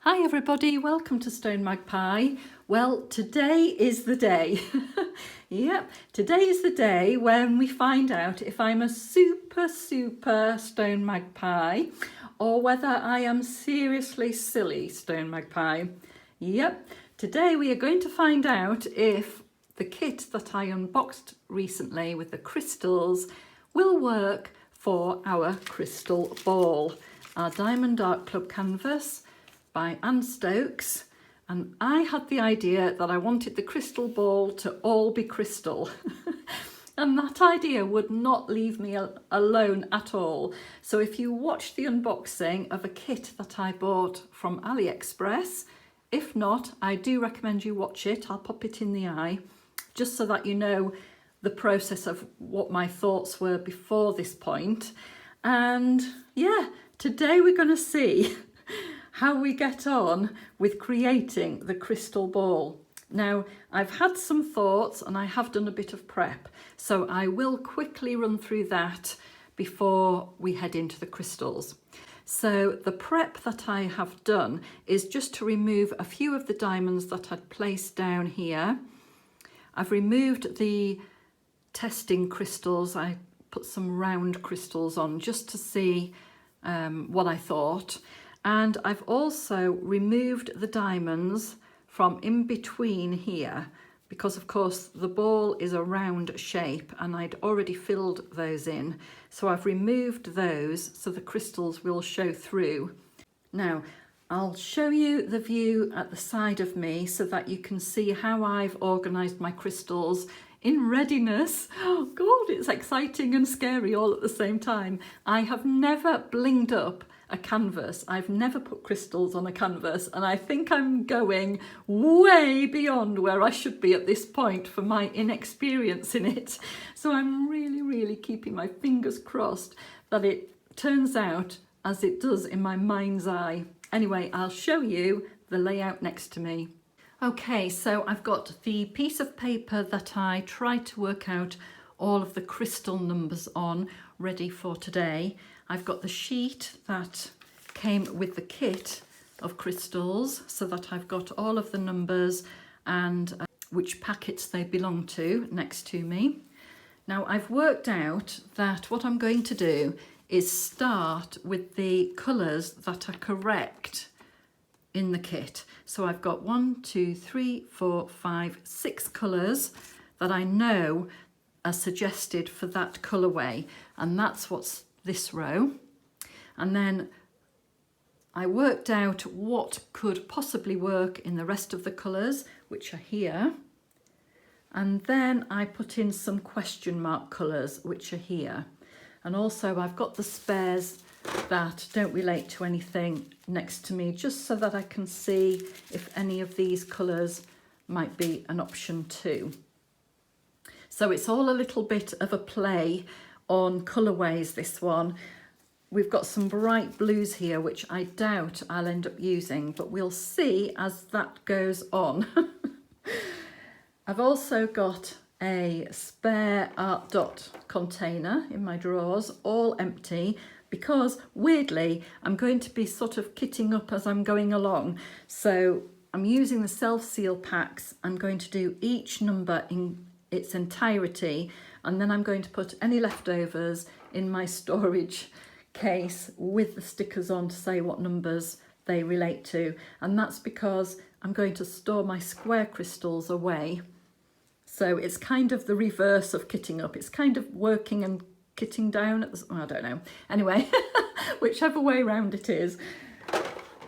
Hi everybody, welcome to StoneMagpie. Well, today is the day. Yep, today is the day when we find out if I'm a super StoneMagpie or whether I am seriously silly StoneMagpie. Yep, today we are going to find out if the kit that I unboxed recently with the crystals will work for our crystal ball, our Diamond Art Club canvas by Stokes, and I had the idea that I wanted the crystal ball to all be crystal. And that idea would not leave me alone at all. So if you watch the unboxing of a kit that I bought from Aliexpress, if not, I do recommend you watch it. I'll pop it in the eye, just so that you know the process of what my thoughts were before this point. And yeah, today we're going to see how we get on with creating the crystal ball. Now, I've had some thoughts and I have done a bit of prep, so I will quickly run through that before we head into the crystals. So the prep that I have done is just to remove a few of the diamonds that I'd placed down here. I've removed the testing crystals. I put some round crystals on just to see what I thought. And I've also removed the diamonds from in between here because of course the ball is a round shape and I'd already filled those in. So I've removed those so the crystals will show through. Now I'll show you the view at the side of me so that you can see how I've organised my crystals in readiness. Oh God, it's exciting and scary all at the same time. I have never blinged up a canvas. I've never put crystals on a canvas, and I think I'm going way beyond where I should be at this point for my inexperience in it. So I'm really keeping my fingers crossed that it turns out as it does in my mind's eye. Anyway, I'll show you the layout next to me. Okay, so I've got the piece of paper that I tried to work out all of the crystal numbers on, ready for today. I've got the sheet that came with the kit of crystals so that I've got all of the numbers and which packets they belong to next to me. Now I've worked out that what I'm going to do is start with the colours that are correct in the kit. So I've got 6 colours that I know are suggested for that colourway, and that's what's this row. And then I worked out what could possibly work in the rest of the colours, which are here. And then I put in some question mark colours, which are here. And also I've got the spares that don't relate to anything next to me, just so that I can see if any of these colours might be an option too. So it's all a little bit of a play on colourways, this one. We've got some bright blues here, which I doubt I'll end up using, but we'll see as that goes on. I've also got a spare art dot container in my drawers, all empty, because weirdly I'm going to be sort of kitting up as I'm going along. So I'm using the self-seal packs. I'm going to do each number in its entirety, and then I'm going to put any leftovers in my storage case with the stickers on to say what numbers they relate to. And that's because I'm going to store my square crystals away. So it's kind of the reverse of kitting up. It's kind of working and kitting down at the, I don't know. Anyway, whichever way round it is.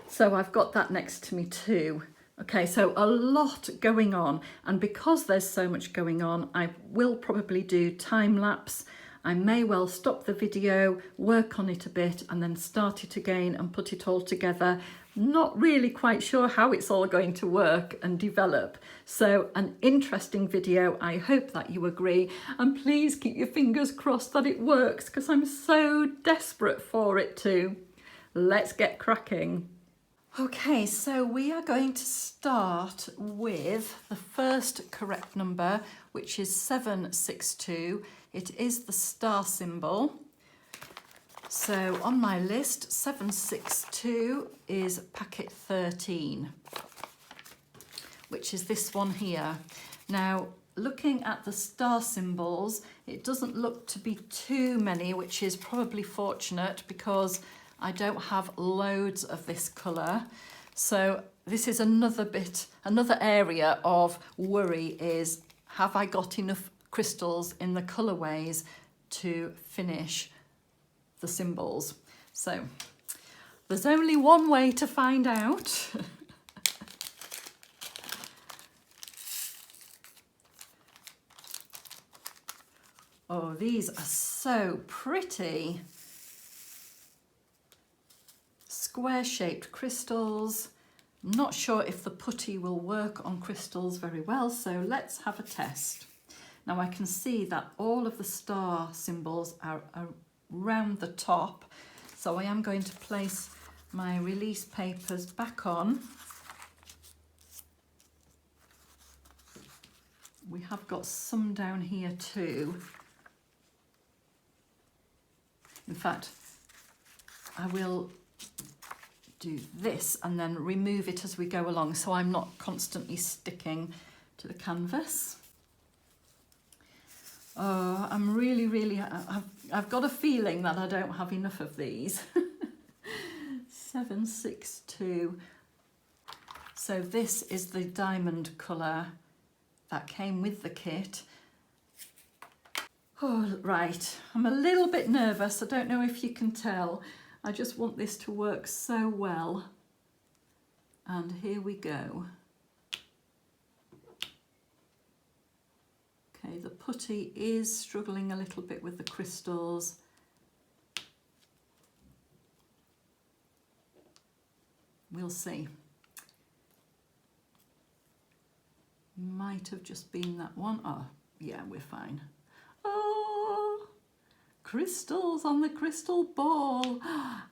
So I've got that next to me too. Okay, so a lot going on, and because there's so much going on, I will probably do time lapse. I may well stop the video, work on it a bit, and then start it again and put it all together. Not really quite sure how it's all going to work and develop. So an interesting video, I hope that you agree, and please keep your fingers crossed that it works, because I'm so desperate for it to. Let's get cracking. Okay, so we are going to start with the first correct number, which is 762. It is the star symbol. So on my list, 762 is packet 13, which is this one here. Now, looking at the star symbols, it doesn't look to be too many, which is probably fortunate because I don't have loads of this colour. So this is another area of worry is, have I got enough crystals in the colourways to finish the symbols? So there's only one way to find out. Oh, these are so pretty. Square-shaped crystals. I'm not sure if the putty will work on crystals very well, so let's have a test. Now I can see that all of the star symbols are around the top, so I am going to place my release papers back on. We have got some down here too. In fact, I will do this and then remove it as we go along so I'm not constantly sticking to the canvas. Oh, I'm really, I've got a feeling that I don't have enough of these. 762. So this is the diamond colour that came with the kit. Oh, right, I'm a little bit nervous. I don't know if you can tell. I just want this to work so well. And here we go. Okay, the putty is struggling a little bit with the crystals. We'll see. Might have just been that one. Oh, yeah, we're fine. Oh, crystals on the crystal ball.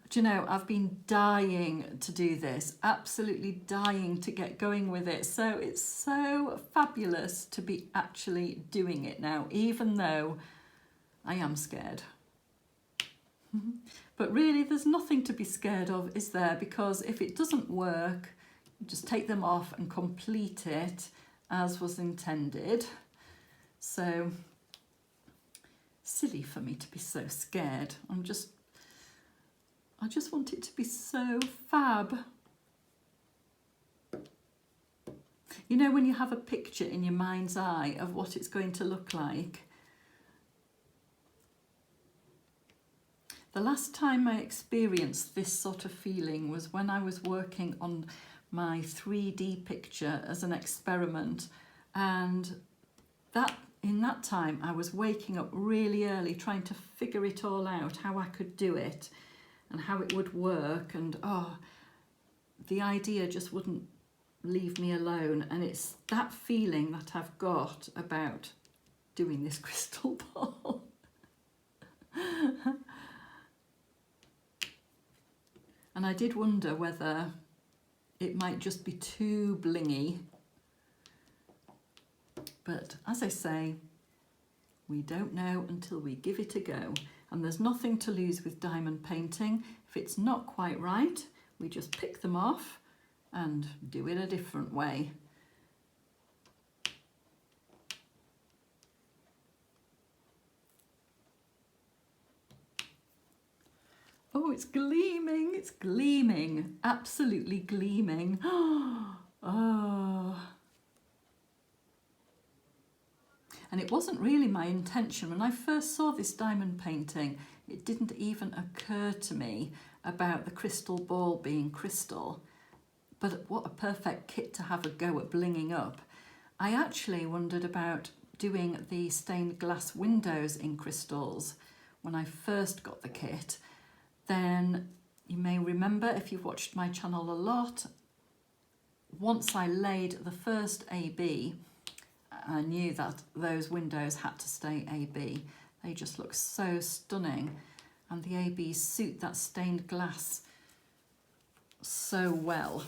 Do you know, I've been dying to do this, absolutely dying to get going with it. So it's so fabulous to be actually doing it now, even though I am scared. But really, there's nothing to be scared of, is there? Because if it doesn't work, just take them off and complete it as was intended. So silly for me to be so scared. I just want it to be so fab. You know, when you have a picture in your mind's eye of what it's going to look like. The last time I experienced this sort of feeling was when I was working on my 3D picture as an experiment, and in that time I was waking up really early trying to figure it all out, how I could do it and how it would work, and oh, the idea just wouldn't leave me alone. And it's that feeling that I've got about doing this crystal ball. And I did wonder whether it might just be too blingy. But as I say, we don't know until we give it a go. And there's nothing to lose with diamond painting. If it's not quite right, we just pick them off and do it a different way. Oh, it's gleaming, absolutely gleaming. Oh. And it wasn't really my intention. When I first saw this diamond painting, it didn't even occur to me about the crystal ball being crystal. But what a perfect kit to have a go at blinging up. I actually wondered about doing the stained glass windows in crystals when I first got the kit. Then you may remember, if you've watched my channel a lot, once I laid the first AB, I knew that those windows had to stay AB. They just look so stunning, and the ABs suit that stained glass so well.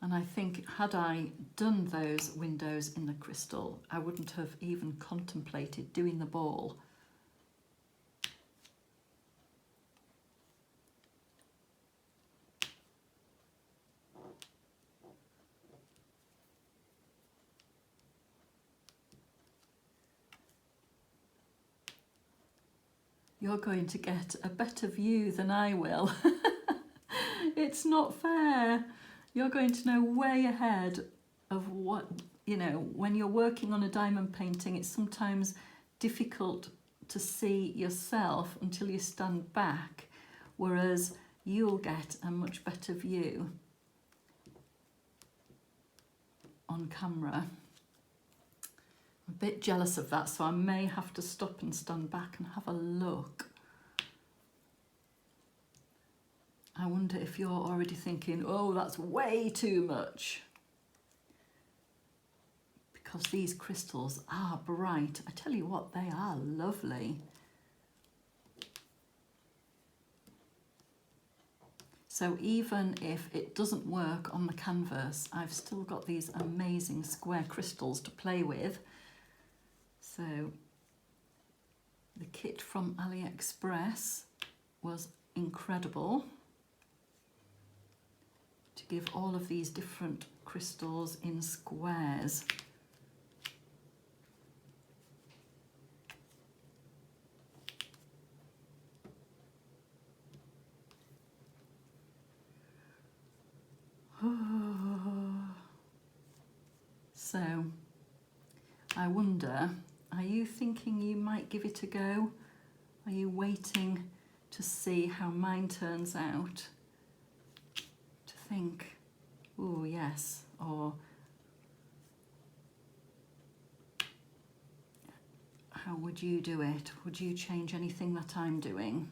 And I think had I done those windows in the crystal, I wouldn't have even contemplated doing the ball. You're going to get a better view than I will. It's not fair. You're going to know way ahead of what, you know, when you're working on a diamond painting, it's sometimes difficult to see yourself until you stand back, whereas you'll get a much better view on camera. I'm a bit jealous of that, so I may have to stop and stand back and have a look. I wonder if you're already thinking, oh, that's way too much. Because these crystals are bright. I tell you what, they are lovely. So even if it doesn't work on the canvas, I've still got these amazing square crystals to play with. So the kit from Aliexpress was incredible to give all of these different crystals in squares. So I wonder, are you thinking you might give it a go? Are you waiting to see how mine turns out? To think, oh yes, or how would you do it? Would you change anything that I'm doing?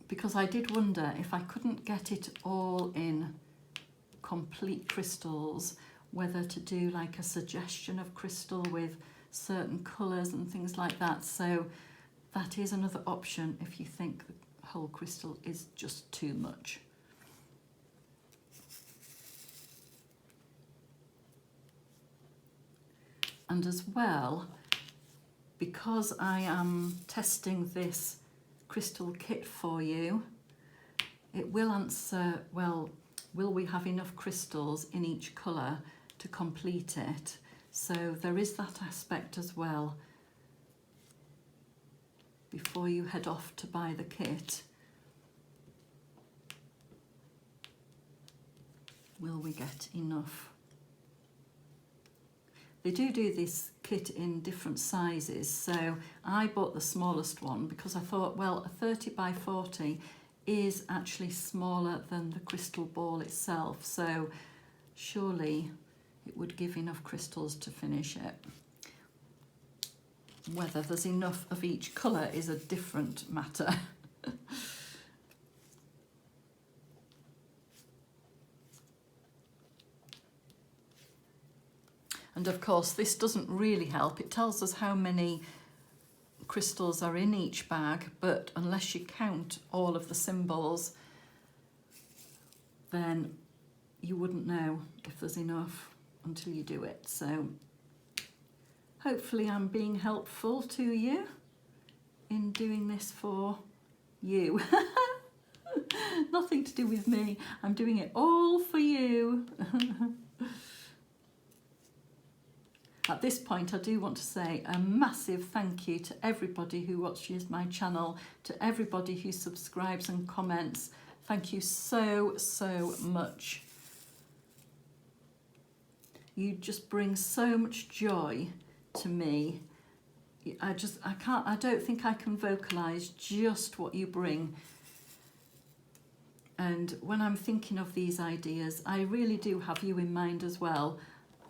Because I did wonder if I couldn't get it all in complete crystals, whether to do like a suggestion of crystal with certain colours and things like that. So that is another option if you think the whole crystal is just too much. And as well, because I am testing this crystal kit for you, it will answer, well, will we have enough crystals in each colour to complete it? So there is that aspect as well. Before you head off to buy the kit, will we get enough? They do this kit in different sizes, so I bought the smallest one because I thought, well, a 30 by 40 is actually smaller than the crystal ball itself, so surely it would give enough crystals to finish it. Whether there's enough of each colour is a different matter. And of course, this doesn't really help. It tells us how many crystals are in each bag, but unless you count all of the symbols, then you wouldn't know if there's enough until you do it. So hopefully I'm being helpful to you in doing this for you. Nothing to do with me. I'm doing it all for you. At this point, I do want to say a massive thank you to everybody who watches my channel, to everybody who subscribes and comments. Thank you so, so much. You just bring so much joy to me. I don't think I can vocalise just what you bring. And when I'm thinking of these ideas, I really do have you in mind as well.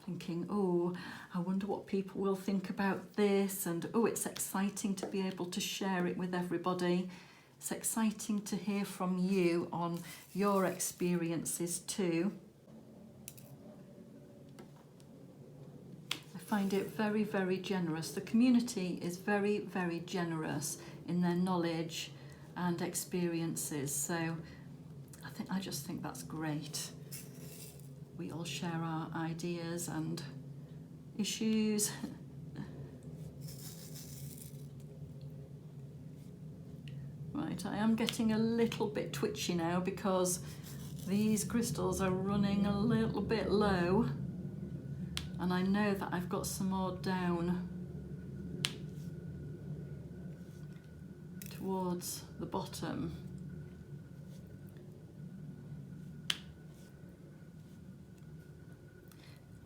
Thinking, oh, I wonder what people will think about this, and oh, it's exciting to be able to share it with everybody. It's exciting to hear from you on your experiences too. I find it very, very generous. The community is very, very generous in their knowledge and experiences. So I I just think that's great. We all share our ideas and issues. Right, I am getting a little bit twitchy now because these crystals are running a little bit low, and I know that I've got some more down towards the bottom.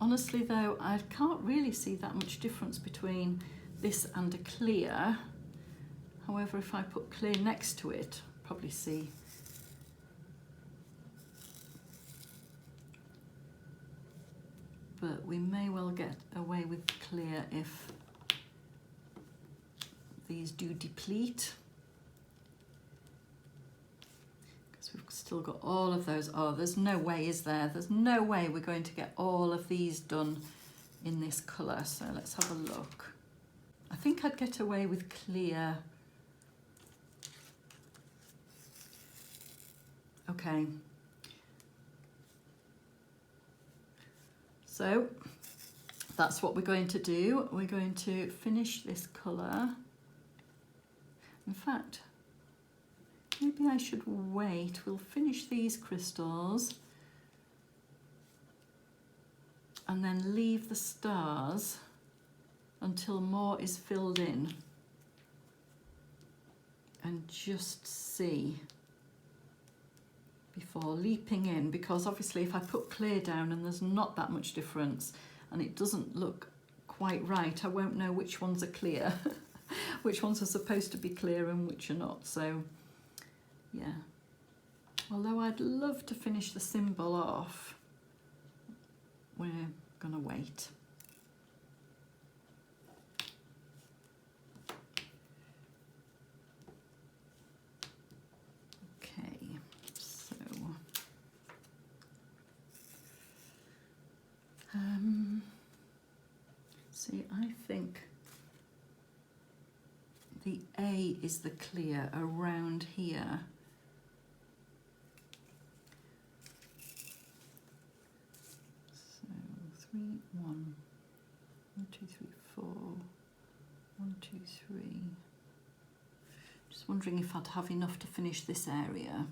Honestly though, I can't really see that much difference between this and a clear. However, if I put clear next to it, probably see. But we may well get away with clear if these do deplete. Because we've still got all of those. Oh, there's no way, is there? There's no way we're going to get all of these done in this colour. So let's have a look. I think I'd get away with clear. Okay. So that's what we're going to do. We're going to finish this colour. In fact, maybe I should wait. We'll finish these crystals and then leave the stars until more is filled in and just see before leaping in, because obviously if I put clear down and there's not that much difference and it doesn't look quite right, I won't know which ones are clear, which ones are supposed to be clear and which are not. So yeah, although I'd love to finish the symbol off, we're gonna wait. See, I think the A is the clear around here. So 3, 1, 2, 3, 4, 1, 2, 3. Just wondering if I'd have enough to finish this area.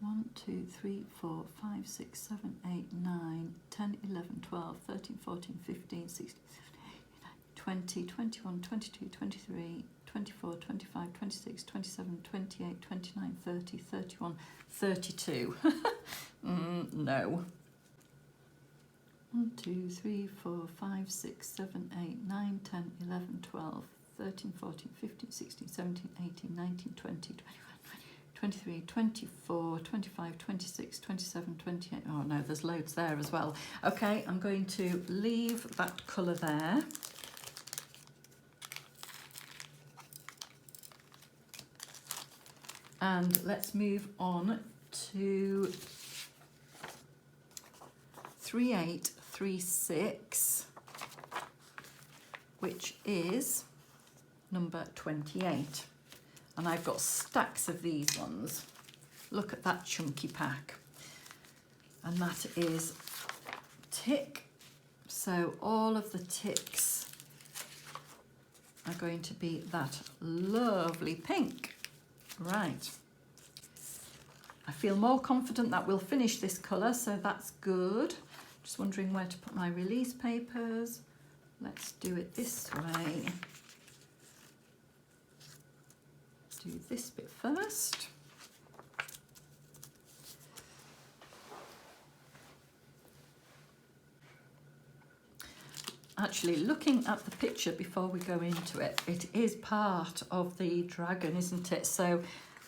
1, 2, 3, 4, 5, 6, 7, 8, 9, 10, 11, 12, 13, 14, 15, 16, 17, 18, 19, 20, 21, 22, 23, 24, 25, 26, 27, 28, 29, 30, 31, 32. No. 1, 2, 3, 4, 5, 6, 7, 8, 9, 10, 11, 12, 13, 14, 15, 16, 17, 18, 19, 20, 21, 23, 24, 25, 26, 27, 28. Oh no, there's loads there as well. Okay, I'm going to leave that colour there. And let's move on to 3836, which is number 28. And I've got stacks of these ones. Look at that chunky pack. And that is tick. So all of the ticks are going to be that lovely pink. Right. I feel more confident that we'll finish this colour, so that's good. Just wondering where to put my release papers. Let's do it this way. Do this bit first. Actually, looking at the picture before we go into it, it is part of the dragon, isn't it? So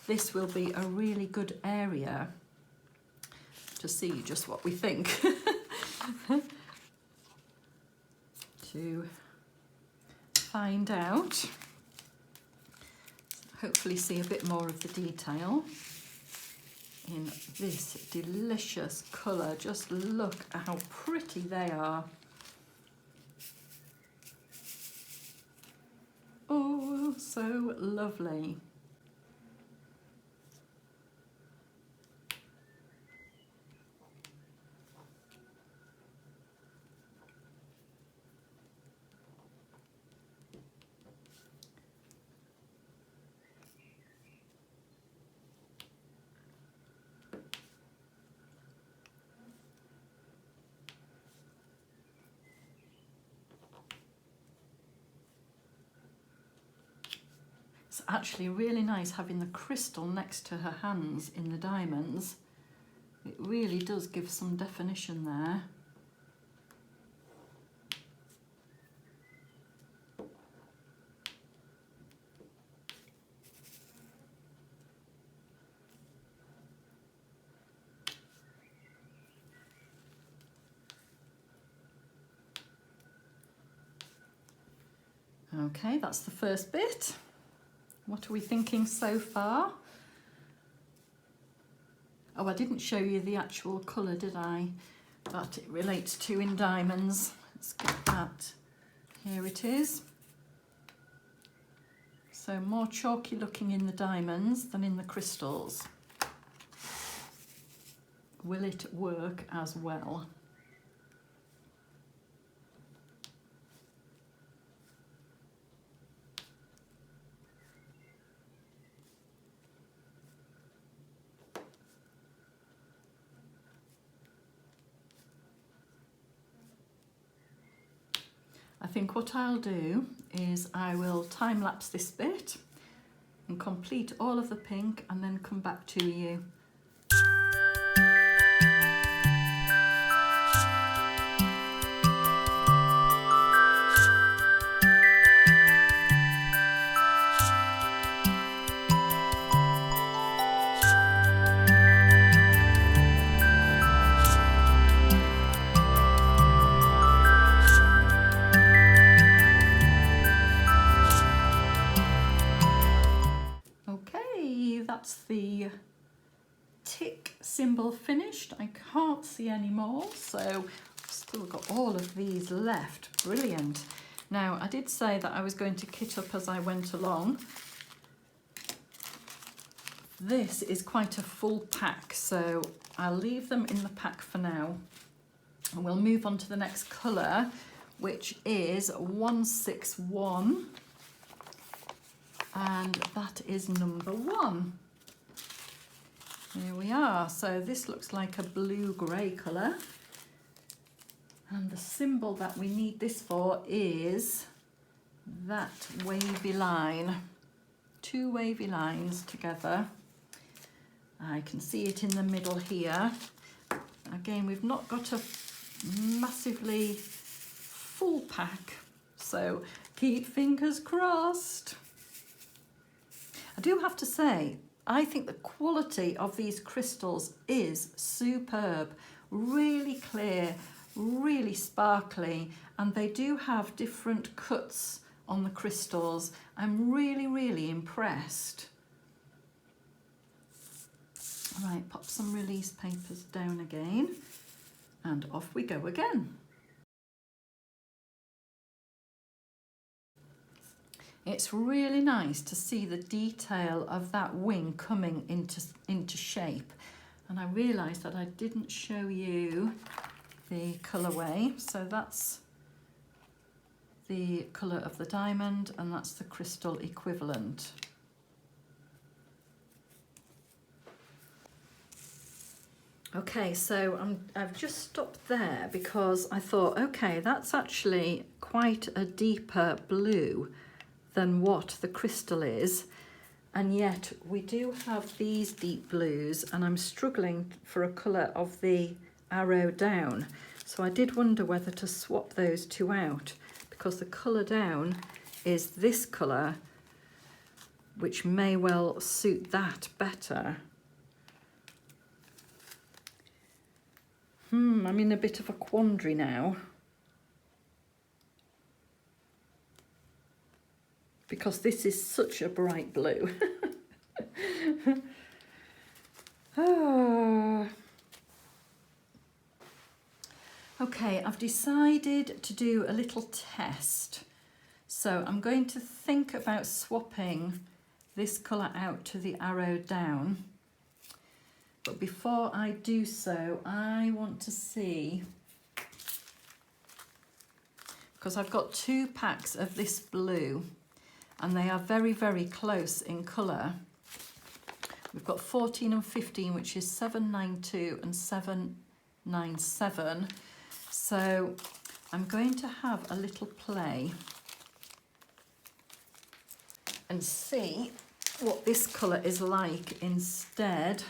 this will be a really good area to see just what we think. To find out. Hopefully see a bit more of the detail in this delicious colour. Just look at how pretty they are. Oh, so lovely. it's actually really nice having the crystal next to her hands in the diamonds. It really does give some definition there. Okay, that's the first bit. What are we thinking so far? Oh, I didn't show you the actual colour, did I? That it relates to in diamonds. Let's get that. Here it is. So more chalky looking in the diamonds than in the crystals. Will it work as well? I think what I'll do is I will time lapse this bit and complete all of the pink and then come back to you. That's the tick symbol finished. I can't see any more, so I've still got all of these left. Brilliant. Now, I did say that I was going to kit up as I went along. This is quite a full pack, so I'll leave them in the pack for now. And we'll move on to the next colour, which is 161. And that is number 1. Here we are. So this looks like a blue-grey colour. And the symbol that we need this for is that wavy line. 2 wavy lines together. I can see it in the middle here. Again, we've not got a massively full pack, so keep fingers crossed. I do have to say, I think the quality of these crystals is superb. Really clear, really sparkly, and they do have different cuts on the crystals. I'm really, really impressed. All right, pop some release papers down again, and off we go again. It's really nice to see the detail of that wing coming into shape. And I realised that I didn't show you the colourway. So that's the colour of the diamond, and that's the crystal equivalent. Okay, so I've just stopped there because I thought, okay, that's actually quite a deeper blue than what the crystal is, and yet we do have these deep blues, and I'm struggling for a colour of the arrow down. So I did wonder whether to swap those two out, because the colour down is this colour, which may well suit that better. I'm in a bit of a quandary now, because this is such a bright blue. Okay, I've decided to do a little test. So I'm going to think about swapping this colour out to the arrow down. But before I do so, I want to see, because I've got 2 packs of this blue, and they are very, very close in colour. We've got 14 and 15, which is 792 and 797. So I'm going to have a little play. and see what this colour is like instead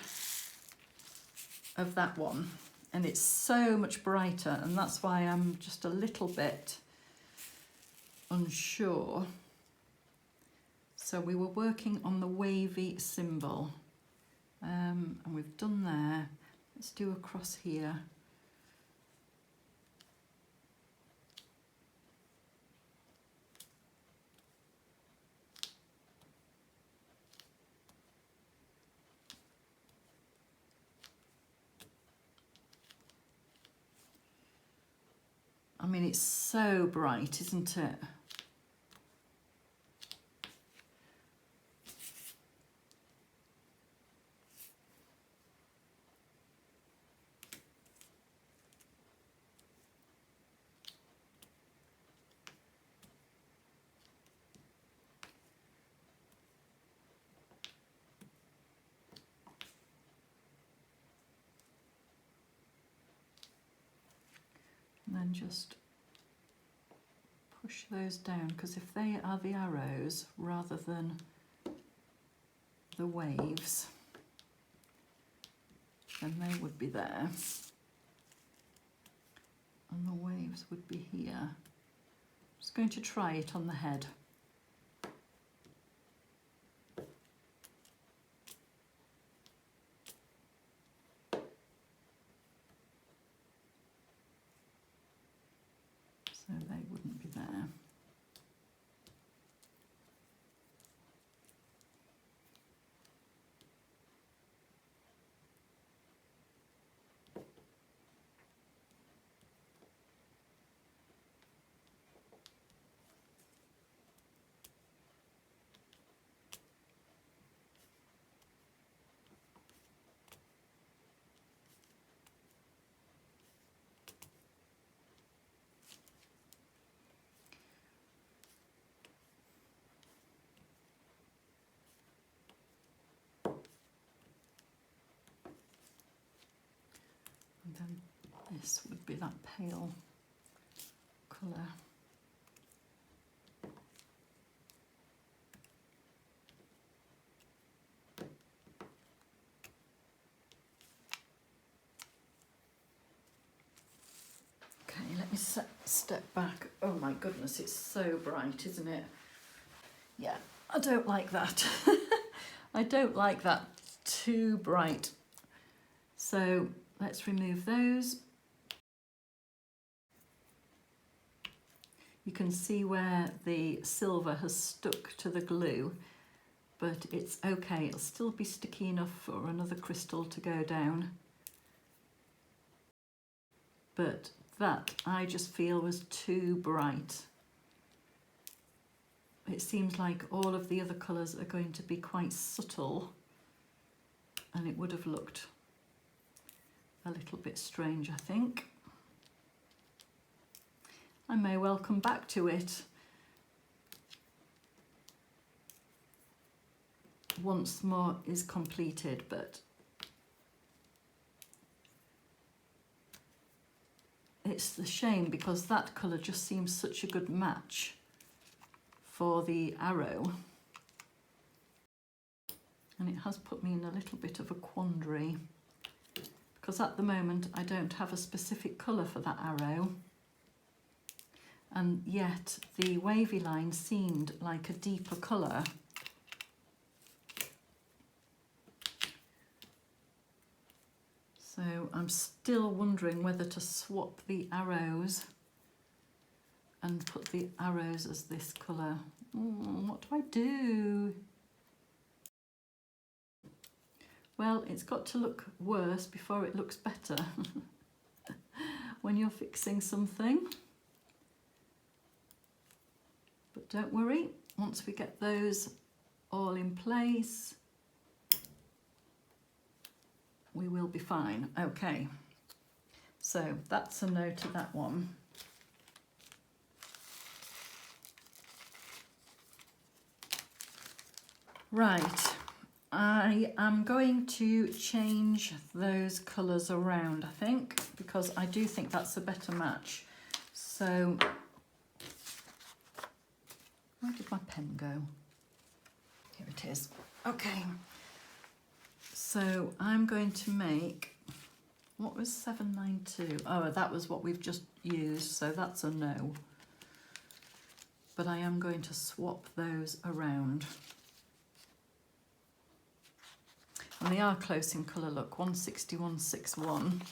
of that one. And it's so much brighter, and that's why I'm just a little bit unsure. So we were working on the wavy symbol, and we've done there. Let's do across here. I mean, it's so bright, isn't it? And then just push those down, because if they are the arrows rather than the waves, then they would be there. And the waves would be here. I'm just going to try it on the head. So they wouldn't be there. And then this would be that pale colour. Okay, let me step back. Oh my goodness, it's so bright, isn't it? Yeah, I don't like that. I don't like that too bright. So let's remove those. You can see where the silver has stuck to the glue, but it's okay. It'll still be sticky enough for another crystal to go down. But that I just feel was too bright. It seems like all of the other colours are going to be quite subtle, and it would have looked a little bit strange, I think. I may well come back to it once more is completed, but it's the shame because that colour just seems such a good match for the arrow, and it has put me in a little bit of a quandary because at the moment I don't have a specific colour for that arrow, and yet the wavy line seemed like a deeper colour. So I'm still wondering whether to swap the arrows and put the arrows as this colour. What do I do? Well, it's got to look worse before it looks better when you're fixing something. But don't worry, once we get those all in place, we will be fine. Okay, so that's a no to that one. Right, I am going to change those colours around, I think, because I do think that's a better match. So, where did my pen go? it is. Okay, so I'm going to make, what was 792? Oh, that was what we've just used, so that's a no. But I am going to swap those around. And they are close in colour, look, 160, 161.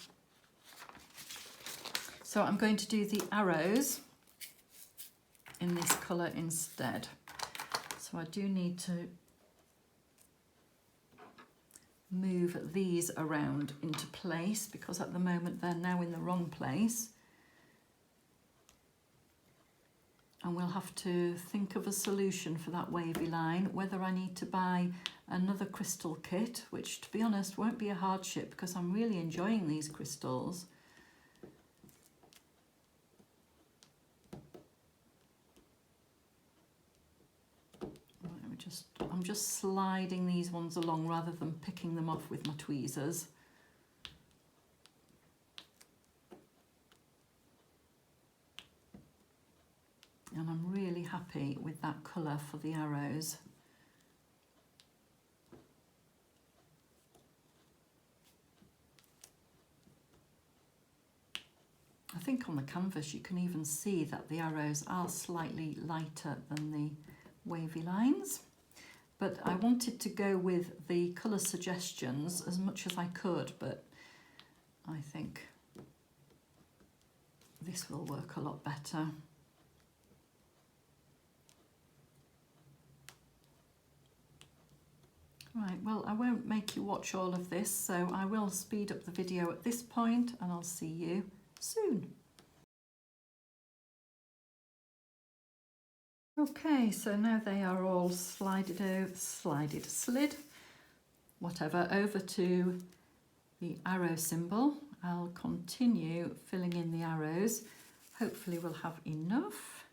So I'm going to do the arrows in this colour instead. So I do need to move these around into place because at the moment they're now in the wrong place. And we'll have to think of a solution for that wavy line, whether I need to buy another crystal kit, which to be honest won't be a hardship because I'm really enjoying these crystals. I'm just sliding these ones along rather than picking them off with my tweezers. And I'm really happy with that colour for the arrows. I think on the canvas you can even see that the arrows are slightly lighter than the wavy lines. But I wanted to go with the colour suggestions as much as I could, but I think this will work a lot better. Right, well, I won't make you watch all of this, so I will speed up the video at this point and I'll see you soon. Okay, so now they are all slid, whatever, over to the arrow symbol. I'll continue filling in the arrows. Hopefully we'll have enough.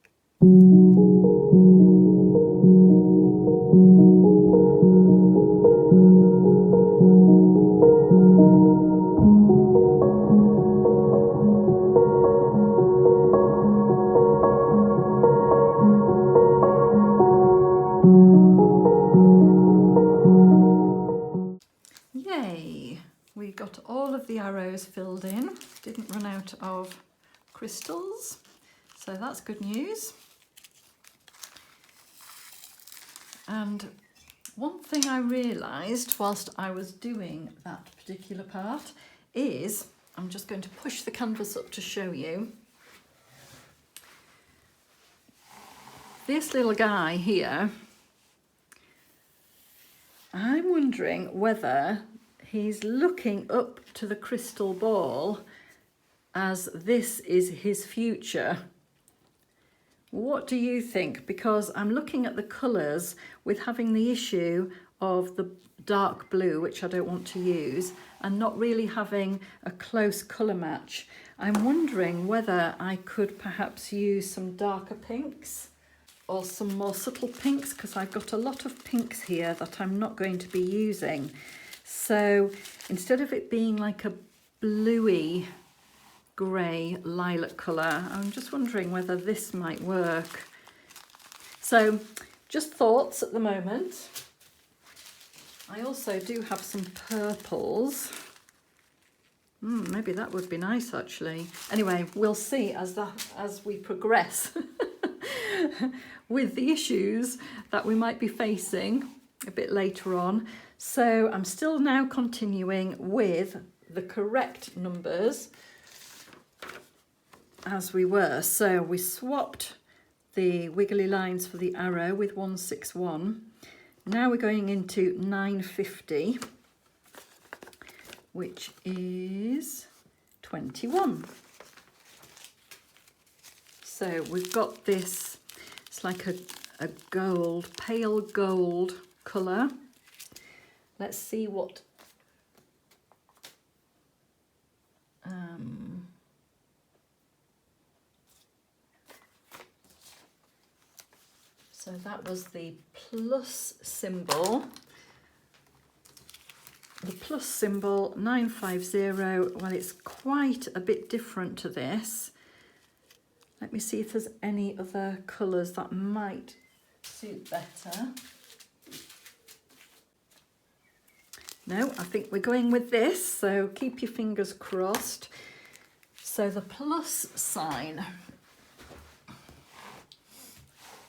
Yay! We got all of the arrows filled in, didn't run out of crystals, so that's good news. And one thing I realised whilst I was doing that particular part is, I'm just going to push the canvas up to show you, this little guy here, I'm wondering whether he's looking up to the crystal ball as this is his future. What do you think? Because I'm looking at the colours with having the issue of the dark blue, which I don't want to use, and not really having a close colour match. I'm wondering whether I could perhaps use some darker pinks or some more subtle pinks, because I've got a lot of pinks here that I'm not going to be using. So instead of it being like a bluey grey lilac colour, I'm just wondering whether this might work. So just thoughts at the moment. I also do have some purples. Maybe that would be nice actually. Anyway, we'll see as we progress with the issues that we might be facing a bit later on. So I'm still now continuing with the correct numbers as we were. So we swapped the wiggly lines for the arrow with 161. Now we're going into 950, which is 21. So we've got this, it's like a gold, pale gold colour. Let's see what so that was the plus symbol. The plus symbol 950, well, it's quite a bit different to this. Let me see if there's any other colours that might suit better. No, I think we're going with this, so keep your fingers crossed. So the plus sign,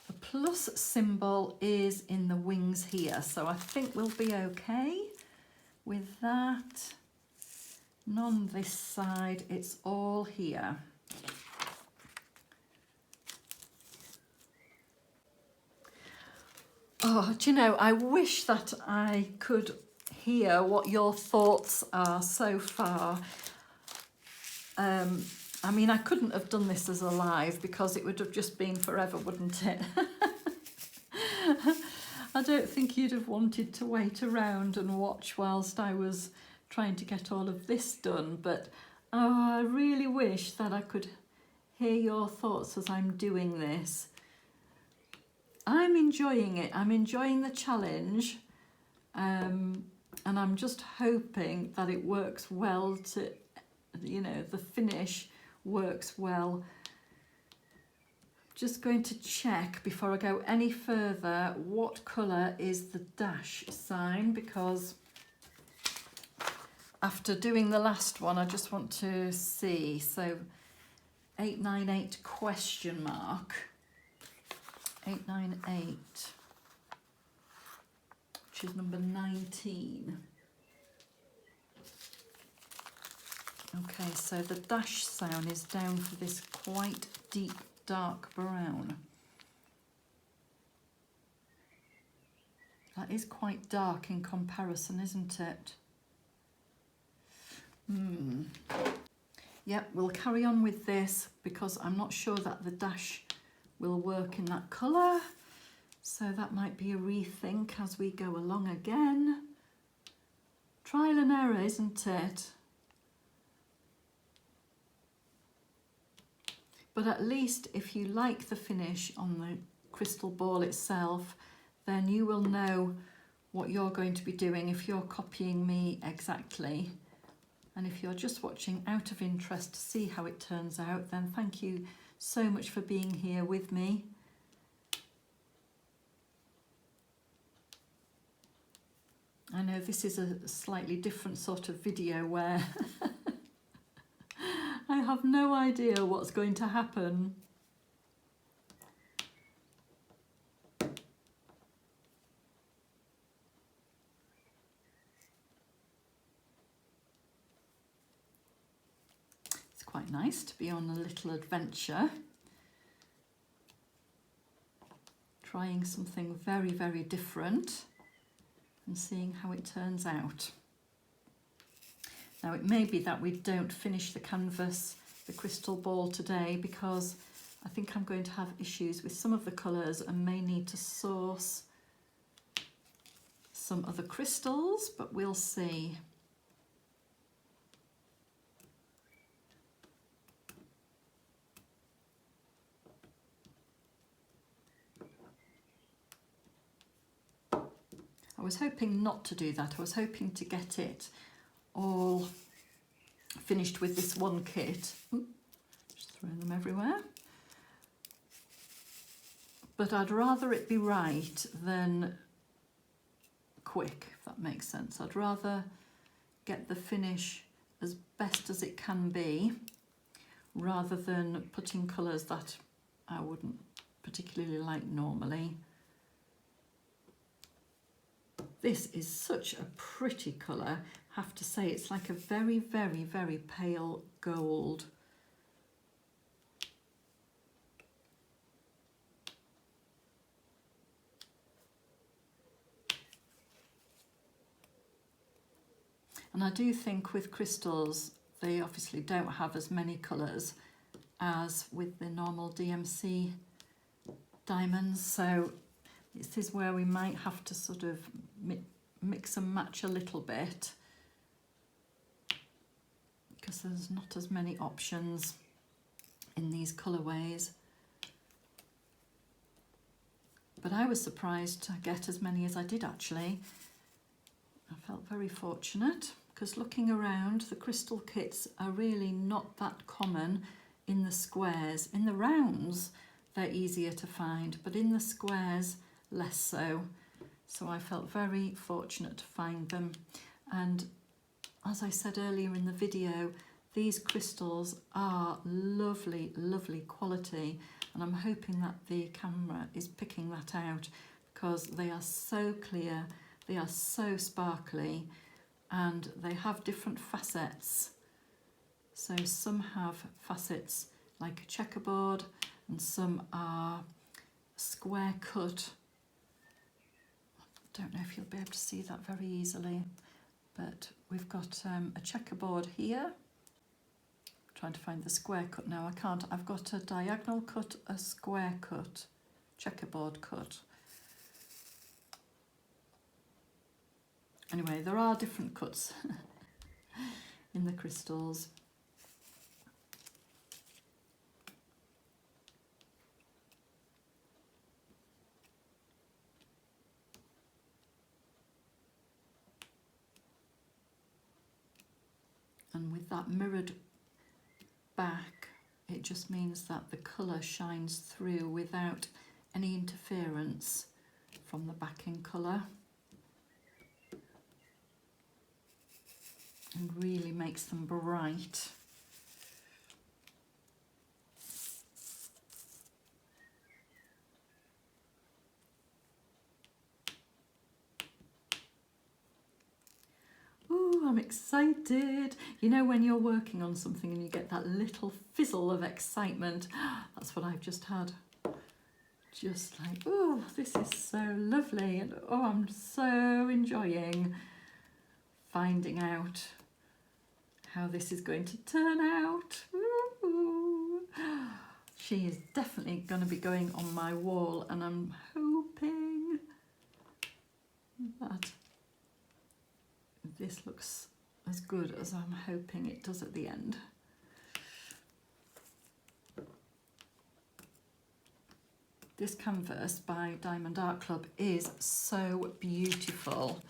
the plus symbol is in the wings here, so I think we'll be okay with that. None this side, it's all here. Oh, do you know, I wish that I could hear what your thoughts are so far. I mean, I couldn't have done this as a live because it would have just been forever, wouldn't it? I don't think you'd have wanted to wait around and watch whilst I was trying to get all of this done, but oh, I really wish that I could hear your thoughts as I'm doing this. I'm enjoying it. I'm enjoying the challenge, and I'm just hoping that it works well to, you know, the finish works well. Just going to check before I go any further what colour is the dash sign, because after doing the last one I just want to see. So 898 question mark. 898, which is number 19. Okay, so the dash sound is down for this quite deep dark brown. That is quite dark in comparison, isn't it? Yep, we'll carry on with this because I'm not sure that the dash will work in that colour, so that might be a rethink as we go along again. Trial and error, isn't it? But at least if you like the finish on the crystal ball itself, then you will know what you're going to be doing if you're copying me exactly. And if you're just watching out of interest to see how it turns out, then thank you so much for being here with me. I know this is a slightly different sort of video where I have no idea what's going to happen. It's quite nice to be on a little adventure, trying something very, very different and seeing how it turns out. Now it may be that we don't finish the canvas, the crystal ball today, because I think I'm going to have issues with some of the colours and may need to source some other crystals, but we'll see. I was hoping not to do that. I was hoping to get it all finished with this one kit. Ooh, just throwing them everywhere. But I'd rather it be right than quick, if that makes sense. I'd rather get the finish as best as it can be, rather than putting colours that I wouldn't particularly like normally. This is such a pretty colour. I have to say, it's like a very, very, very pale gold. And I do think with crystals, they obviously don't have as many colours as with the normal DMC diamonds. So this is where we might have to sort of mix and match a little bit, because there's not as many options in these colourways. But I was surprised to get as many as I did actually. I felt very fortunate, because looking around, the crystal kits are really not that common in the squares. In the rounds, they're easier to find, but in the squares, less so. So I felt very fortunate to find them. And as I said earlier in the video, these crystals are lovely, lovely quality, and I'm hoping that the camera is picking that out because they are so clear, they are so sparkly, and they have different facets. So some have facets like a checkerboard and some are square cut. I don't know if you'll be able to see that very easily, but we've got a checkerboard here. I'm trying to find the square cut now. I can't. I've got a diagonal cut, a square cut, checkerboard cut. Anyway, there are different cuts in the crystals. And with that mirrored back, it just means that the colour shines through without any interference from the backing colour, and really makes them bright. Ooh, I'm excited. You know when you're working on something and you get that little fizzle of excitement? That's what I've just had. Just like, oh, this is so lovely, and oh, I'm so enjoying finding out how this is going to turn out. Ooh. She is definitely going to be going on my wall, and I'm hoping that this looks as good as I'm hoping it does at the end. This canvas by Diamond Art Club is so beautiful.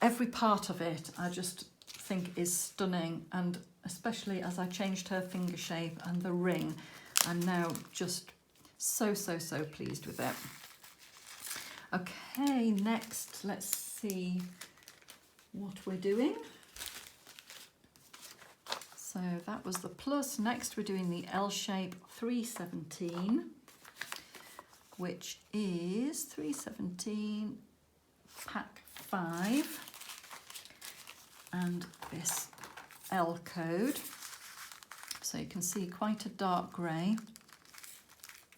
Every part of it I just think is stunning, and especially as I changed her finger shape and the ring, I'm now just so pleased with it. Okay, next let's see what we're doing. So that was the plus. Next we're doing the L shape 317, which is 317 pack 5, and this L code. So you can see quite a dark grey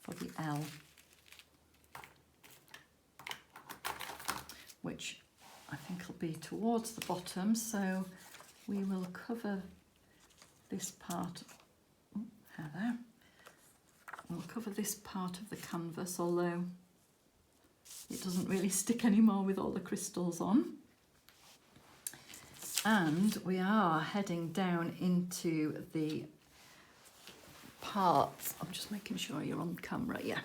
for the L, which I think will be towards the bottom, so we will cover this part. There. We'll cover this part of the canvas, although it doesn't really stick anymore with all the crystals on. And we are heading down into the parts. I'm just making sure you're on camera, yeah.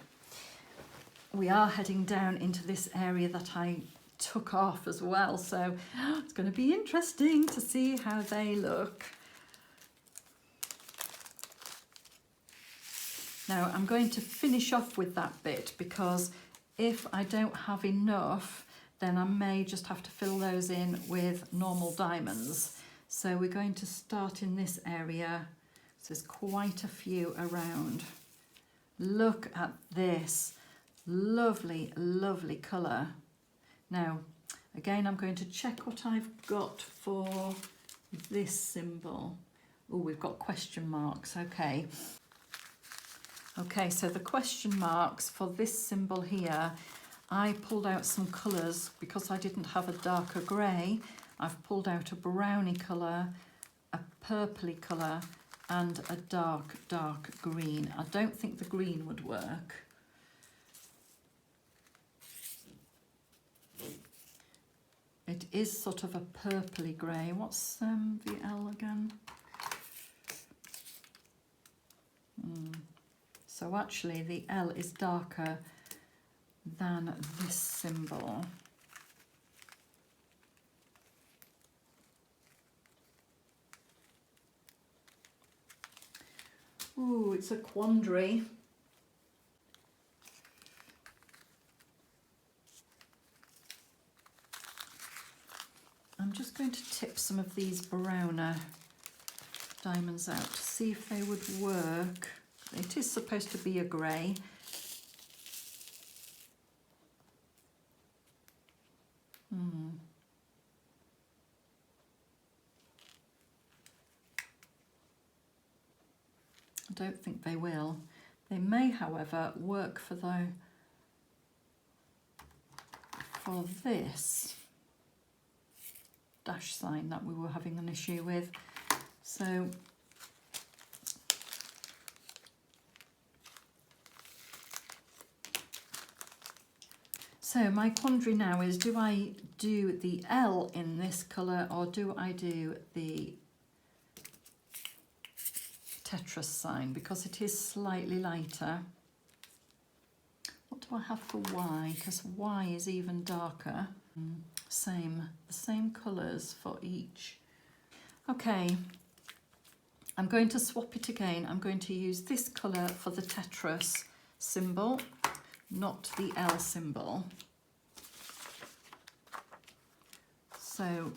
We are heading down into this area that I took off as well, so it's going to be interesting to see how they look. Now I'm going to finish off with that bit, because if I don't have enough, then I may just have to fill those in with normal diamonds. So we're going to start in this area. So there's quite a few around. Look at this lovely, lovely colour. Now, again, I'm going to check what I've got for this symbol. Oh, we've got question marks, okay. Okay, so the question marks for this symbol here, I pulled out some colours because I didn't have a darker grey. I've pulled out a browny colour, a purpley colour, and a dark green. I don't think the green would work. It is sort of a purpley grey. What's the L again? So actually the L is darker than this symbol. Ooh, it's a quandary. just going to tip some of these browner diamonds out to see if they would work. It is supposed to be a grey. I don't think they will. They may, however, work for this dash sign that we were having an issue with. So my quandary now is, do I do the L in this colour or do I do the Tetris sign, because it is slightly lighter? What do I have for Y? Because Y is even darker. The same colours for each. Okay, I'm going to swap it again. I'm going to use this colour for the Tetris symbol, not the L symbol. So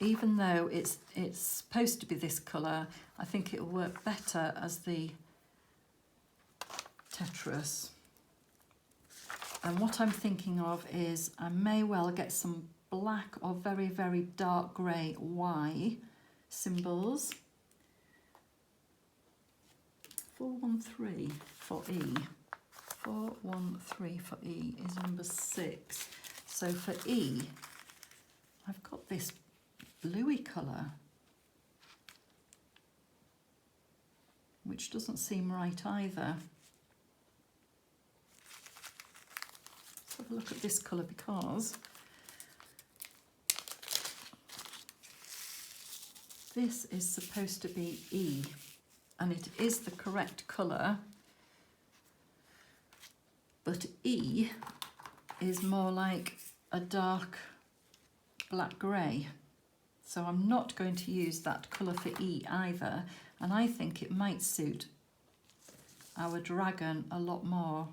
even though it's supposed to be this colour, I think it'll work better as the Tetris. And what I'm thinking of is I may well get some black or very, very dark grey Y symbols. 413 for E. 413 for E is number 6. So for E, I've got this bluey colour, which doesn't seem right either. Let's have a look at this colour, because this is supposed to be E, and it is the correct colour, but E is more like a dark black grey. So I'm not going to use that colour for E either, and I think it might suit our dragon a lot more.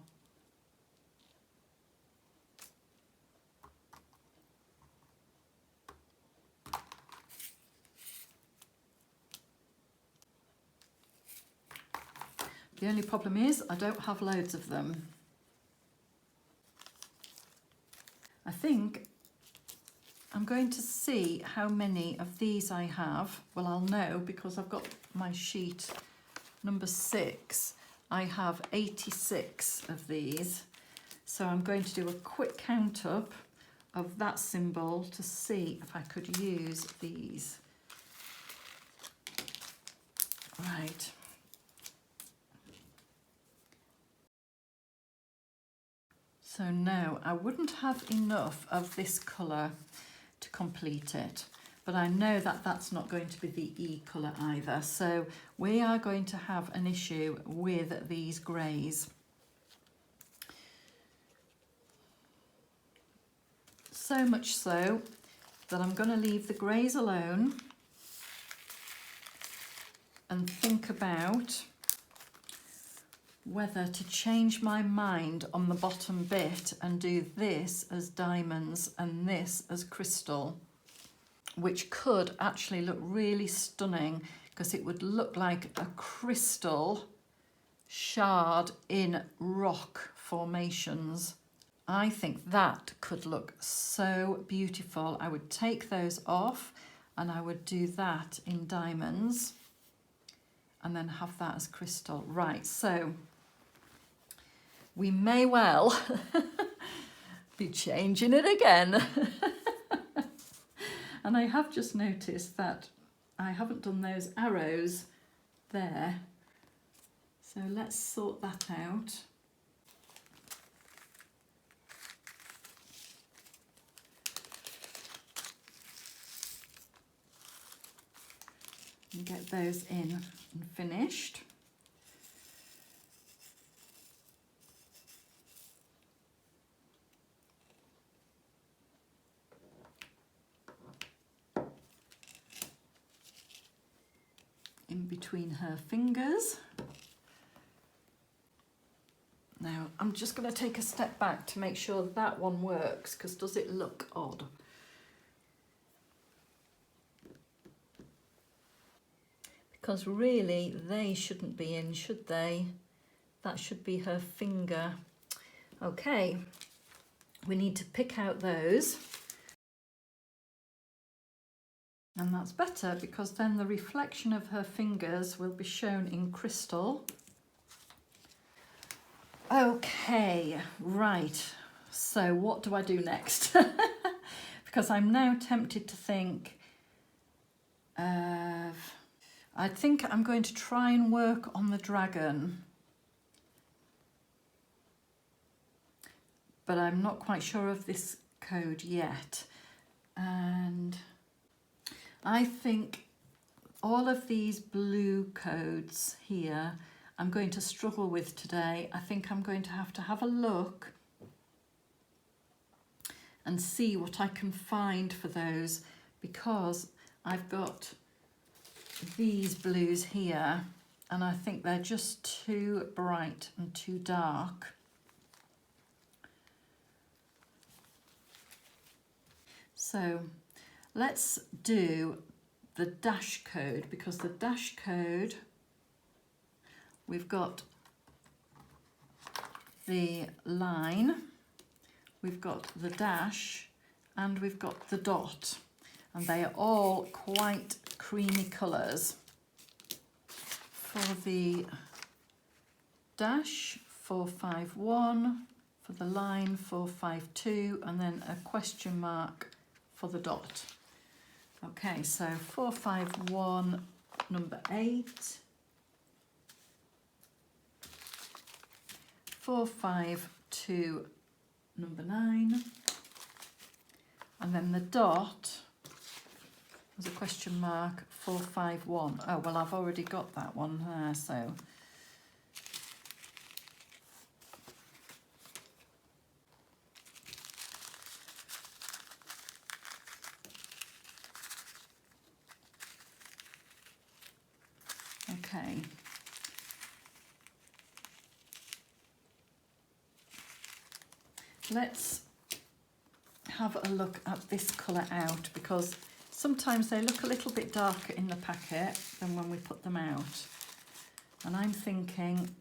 The only problem is I don't have loads of them. I think I'm going to see how many of these I have. Well, I'll know because I've got my sheet number 6. I have 86 of these. So I'm going to do a quick count up of that symbol to see if I could use these. Right. So no, I wouldn't have enough of this colour to complete it, but I know that that's not going to be the E colour either. So we are going to have an issue with these greys. So much so that I'm going to leave the greys alone and think about whether to change my mind on the bottom bit and do this as diamonds and this as crystal, which could actually look really stunning because it would look like a crystal shard in rock formations. I think that could look so beautiful. I would take those off and I would do that in diamonds and then have that as crystal. Right, so we may well be changing it again. And I have just noticed that I haven't done those arrows there. So let's sort that out. And get those in and finished. In between her fingers. Now I'm just going to take a step back to make sure that one works, because does it look odd? because really they shouldn't be in, should they? That should be her finger. Okay, we need to pick out those. And that's better because then the reflection of her fingers will be shown in crystal. Okay, right. So what do I do next? Because I'm now tempted to think, I think I'm going to try and work on the dragon. But I'm not quite sure of this code yet. And I think all of these blue codes here I'm going to struggle with today. I think I'm going to have a look and see what I can find for those, because I've got these blues here and I think they're just too bright and too dark. So let's do the dash code, because the dash code, we've got the line, we've got the dash, and we've got the dot, and they are all quite creamy colours. For the dash, 451, for the line, 452, and then a question mark for the dot. Okay, so 451, number 8, 452, number 9, and then the dot was a question mark, 451. Oh, well, I've already got that one there, so. Okay. Let's have a look at this colour out, because sometimes they look a little bit darker in the packet than when we put them out. And I'm thinking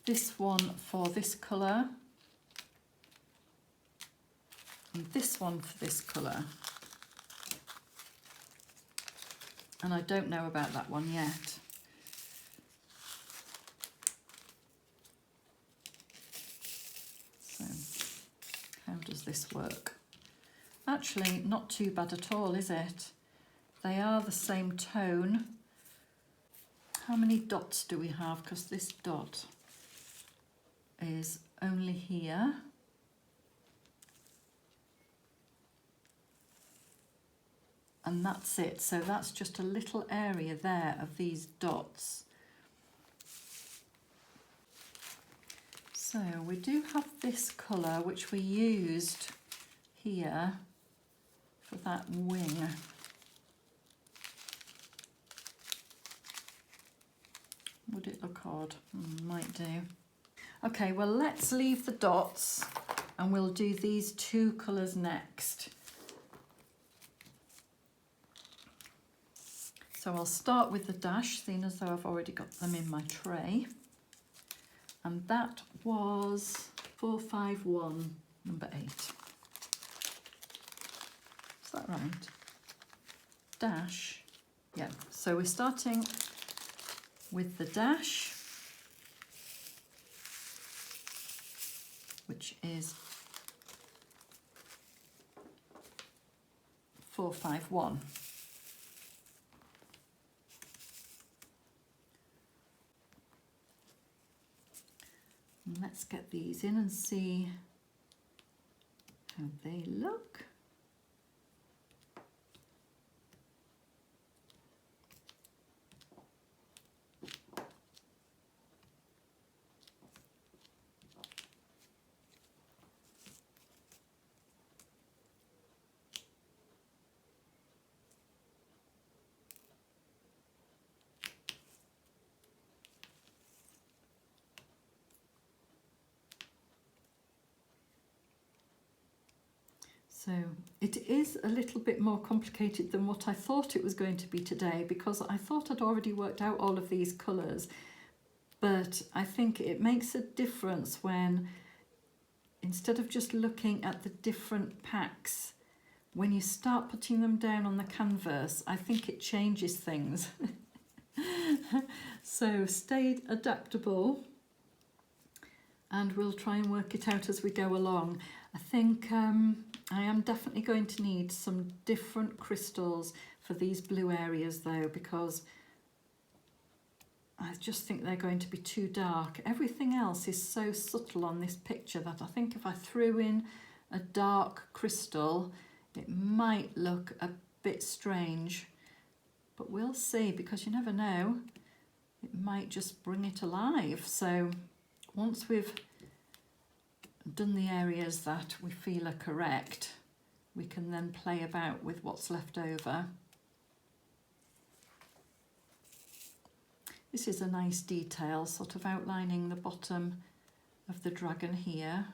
this one for this colour and this one for this colour. And I don't know about that one yet. So how does this work? Actually, not too bad at all, is it? They are the same tone. How many dots do we have? Because this dot is only here. And that's it. So that's just a little area there of these dots. So we do have this colour, which we used here for that wing. Would it look odd? Might do. Okay, well, let's leave the dots and we'll do these two colours next. So I'll start with the dash, seeing as though I've already got them in my tray. And that was 451, number 8. Is that right? Dash. Yeah, so we're starting with the dash, which is 451. And let's get these in and see how they look. So it is a little bit more complicated than what I thought it was going to be today, because I thought I'd already worked out all of these colours, but I think it makes a difference when, instead of just looking at the different packs, when you start putting them down on the canvas, I think it changes things. So stay adaptable and we'll try and work it out as we go along. I think I am definitely going to need some different crystals for these blue areas though, because I just think they're going to be too dark. Everything else is so subtle on this picture that I think if I threw in a dark crystal, it might look a bit strange, but we'll see, because you never know, it might just bring it alive. So once we've done the areas that we feel are correct, we can then play about with what's left over. This is a nice detail, sort of outlining the bottom of the dragon here,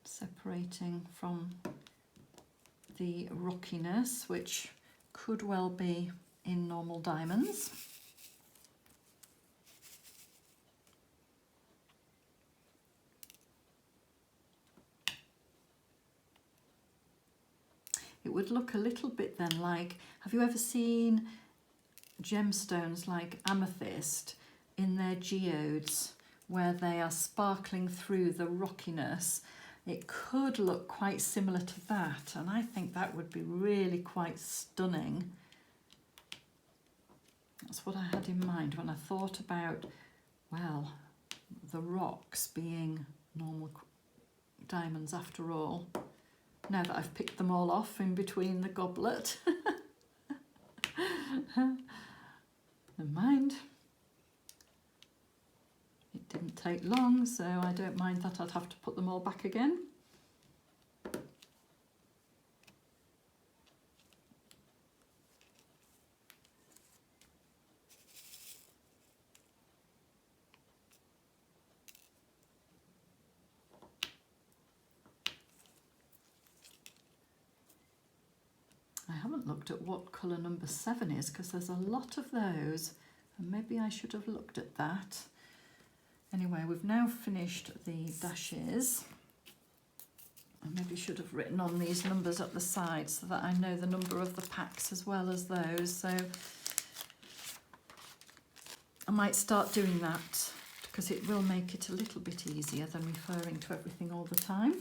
separating from the rockiness, which could well be in normal diamonds. It would look a little bit then like, have you ever seen gemstones like amethyst in their geodes, where they are sparkling through the rockiness? It could look quite similar to that, and I think that would be really quite stunning. That's what I had in mind when I thought about, well, the rocks being normal diamonds after all. Now that I've picked them all off in between the goblet. Never mind. It didn't take long, so I don't mind that I'd have to put them all back again. I haven't looked at what colour number 7 is, because there's a lot of those, and maybe I should have looked at that. Anyway, we've now finished the dashes. I maybe should have written on these numbers at the side so that I know the number of the packs as well as those. So I might start doing that, because it will make it a little bit easier than referring to everything all the time.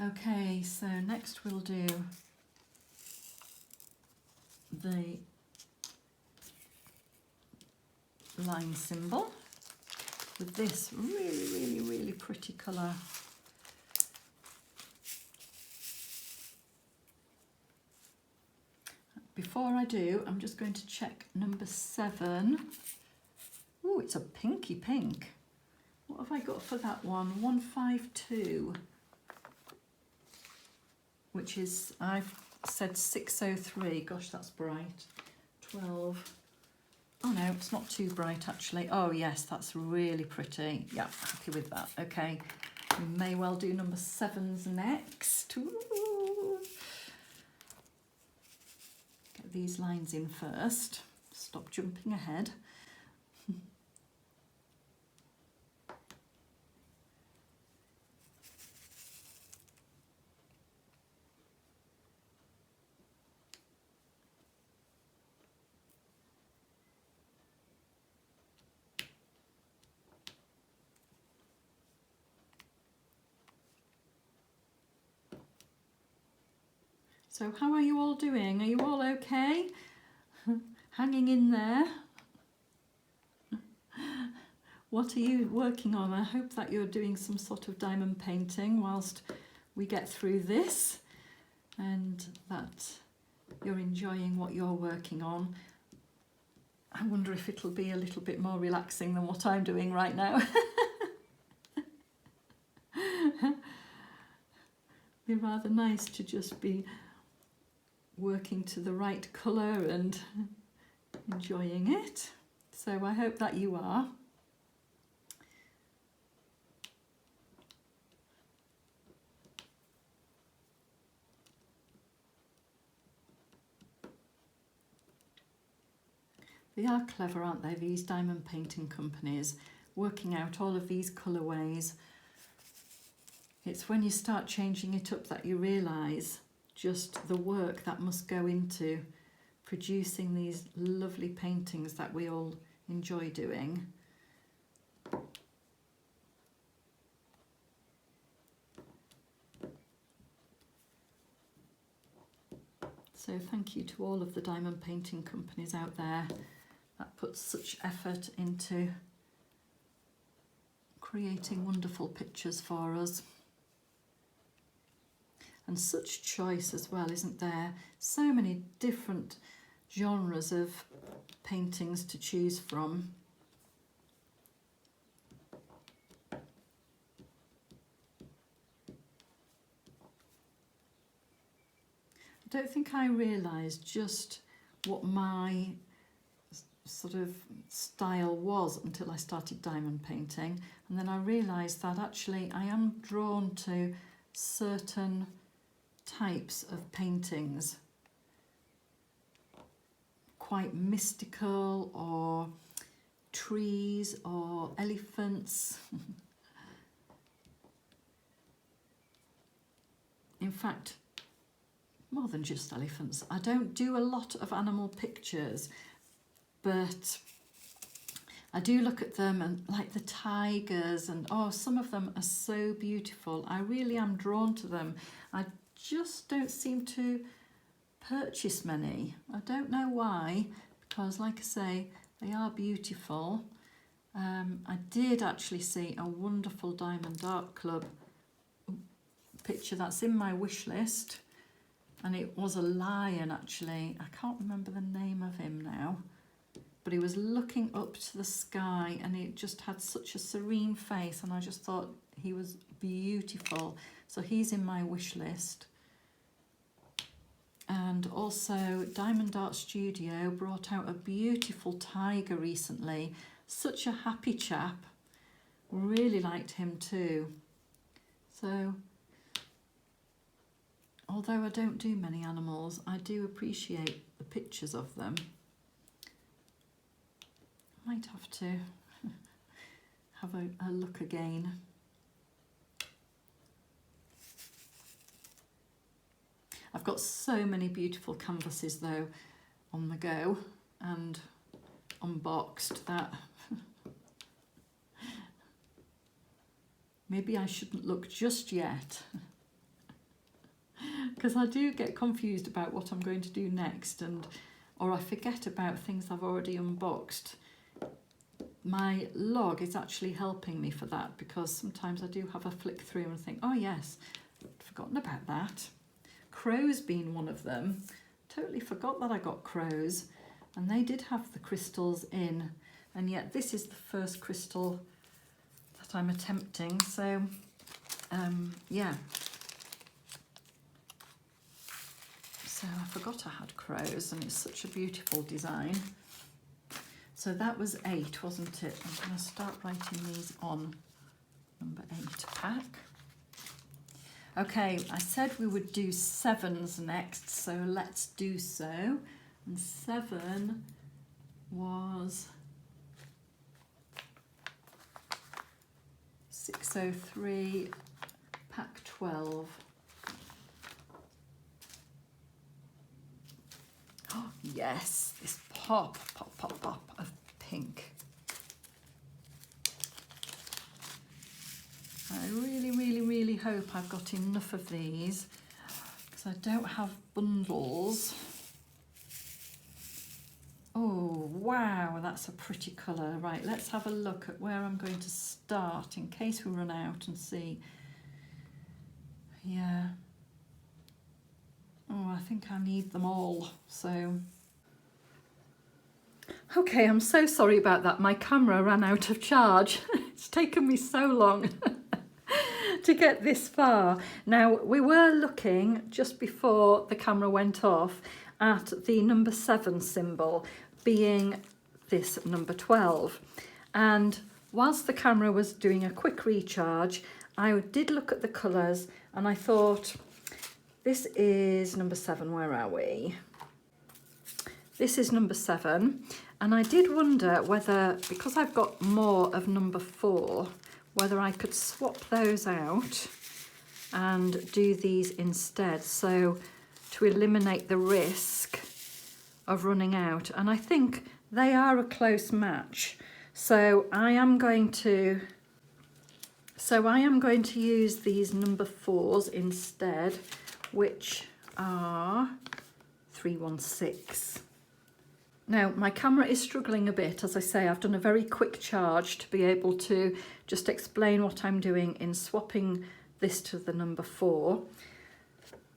Okay, so next we'll do the line symbol with this really pretty colour. Before I do, I'm just going to check number 7. Oh, it's a pinky pink. What have I got for that one? 152, which is, I've said 603. Gosh, that's bright. 12. Oh no, it's not too bright actually. Oh yes, that's really pretty. Yeah, happy with that. Okay, we may well do number 7s next. Ooh. Get these lines in first. Stop jumping ahead. So how are you all doing? Are you all okay? Hanging in there? What are you working on? I hope that you're doing some sort of diamond painting whilst we get through this, and that you're enjoying what you're working on. I wonder if it'll be a little bit more relaxing than what I'm doing right now. Be rather nice to just be working to the right colour and enjoying it. So I hope that you are. They are clever, aren't they, these diamond painting companies, working out all of these colourways. It's when you start changing it up that you realise just the work that must go into producing these lovely paintings that we all enjoy doing. So thank you to all of the diamond painting companies out there that put such effort into creating wonderful pictures for us. And such choice as well, isn't there? So many different genres of paintings to choose from. I don't think I realised just what my sort of style was until I started diamond painting, and then I realised that actually I am drawn to certain types of paintings, quite mystical, or trees or elephants. In fact, more than just elephants. I don't do a lot of animal pictures, but I do look at them, and like the tigers, and oh, some of them are so beautiful. I really am drawn to them. I just don't seem to purchase many. I don't know why, because like I say, they are beautiful. I did actually see a wonderful Diamond Art Club picture that's in my wish list, and it was a lion actually. I can't remember the name of him now, but he was looking up to the sky and it just had such a serene face, and I just thought he was beautiful. So he's in my wish list. And also Diamond Art Studio brought out a beautiful tiger recently. Such a happy chap. Really liked him too. So although I don't do many animals, I do appreciate the pictures of them. Might have to have a look again. I've got so many beautiful canvases though on the go and unboxed that maybe I shouldn't look just yet, because I do get confused about what I'm going to do next, or I forget about things I've already unboxed. My log is actually helping me for that, because sometimes I do have a flick through and think, oh yes, I'd forgotten about that. Crows being one of them. Totally forgot that I got crows, and they did have the crystals in, and yet this is the first crystal that I'm attempting. So yeah, so I forgot I had crows, and it's such a beautiful design. So that was 8, wasn't it? I'm going to start writing these on number 8 pack. Okay, I said we would do 7s next, so let's do so. And 7 was 603, pack 12. Oh yes, this pop of pink. I really hope I've got enough of these, because I don't have bundles. Oh wow, that's a pretty colour. Right, let's have a look at where I'm going to start in case we run out and see. Yeah. Oh, I think I need them all, so. Okay, I'm so sorry about that. My camera ran out of charge. It's taken me so long to get this far. Now, we were looking just before the camera went off at the number 7 symbol, being this number 12. And whilst the camera was doing a quick recharge, I did look at the colours and I thought, this is number 7, where are we? This is number 7, And I did wonder whether, because I've got more of number 4, whether I could swap those out and do these instead, so to eliminate the risk of running out. And I think they are a close match. So I am going to use these number 4s instead, which are 316. Now, my camera is struggling a bit. As I say, I've done a very quick charge to be able to just explain what I'm doing in swapping this to the number 4.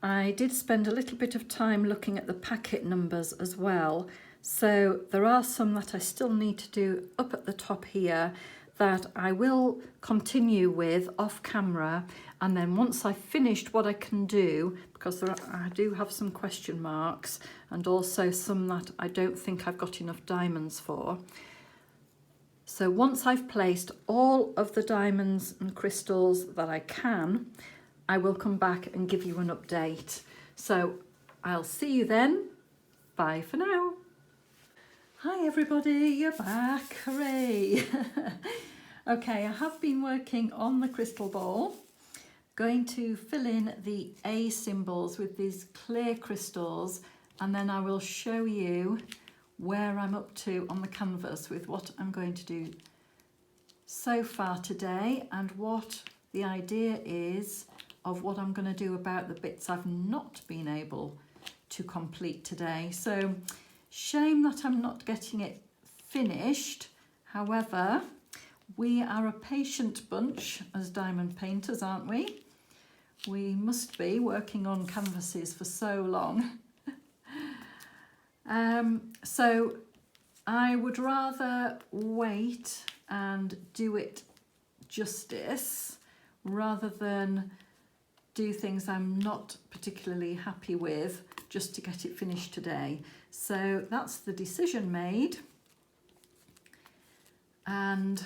I did spend a little bit of time looking at the packet numbers as well. So there are some that I still need to do up at the top here that I will continue with off camera, and then once I've finished what I can do, because I do have some question marks and also some that I don't think I've got enough diamonds for. So once I've placed all of the diamonds and crystals that I can, I will come back and give you an update. So I'll see you then. Bye for now. Hi everybody, you're back, hooray. Okay, I have been working on the crystal ball, going to fill in the A symbols with these clear crystals, and then I will show you where I'm up to on the canvas with what I'm going to do so far today and what the idea is of what I'm going to do about the bits I've not been able to complete today. So shame that I'm not getting it finished. However, we are a patient bunch as diamond painters, aren't we? We must be working on canvases for so long. So I would rather wait and do it justice rather than do things I'm not particularly happy with just to get it finished today. So that's the decision made, and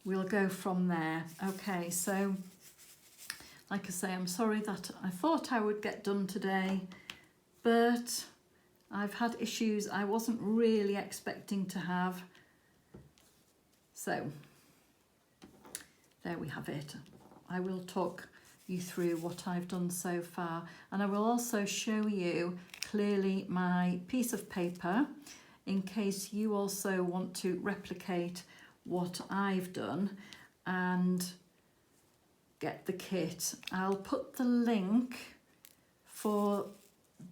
we'll go from there. Okay, so like I say, I'm sorry that I thought I would get done today, but I've had issues I wasn't really expecting to have. So there we have it. I will talk you through what I've done so far, and I will also show you clearly my piece of paper in case you also want to replicate what I've done and get the kit. I'll put the link for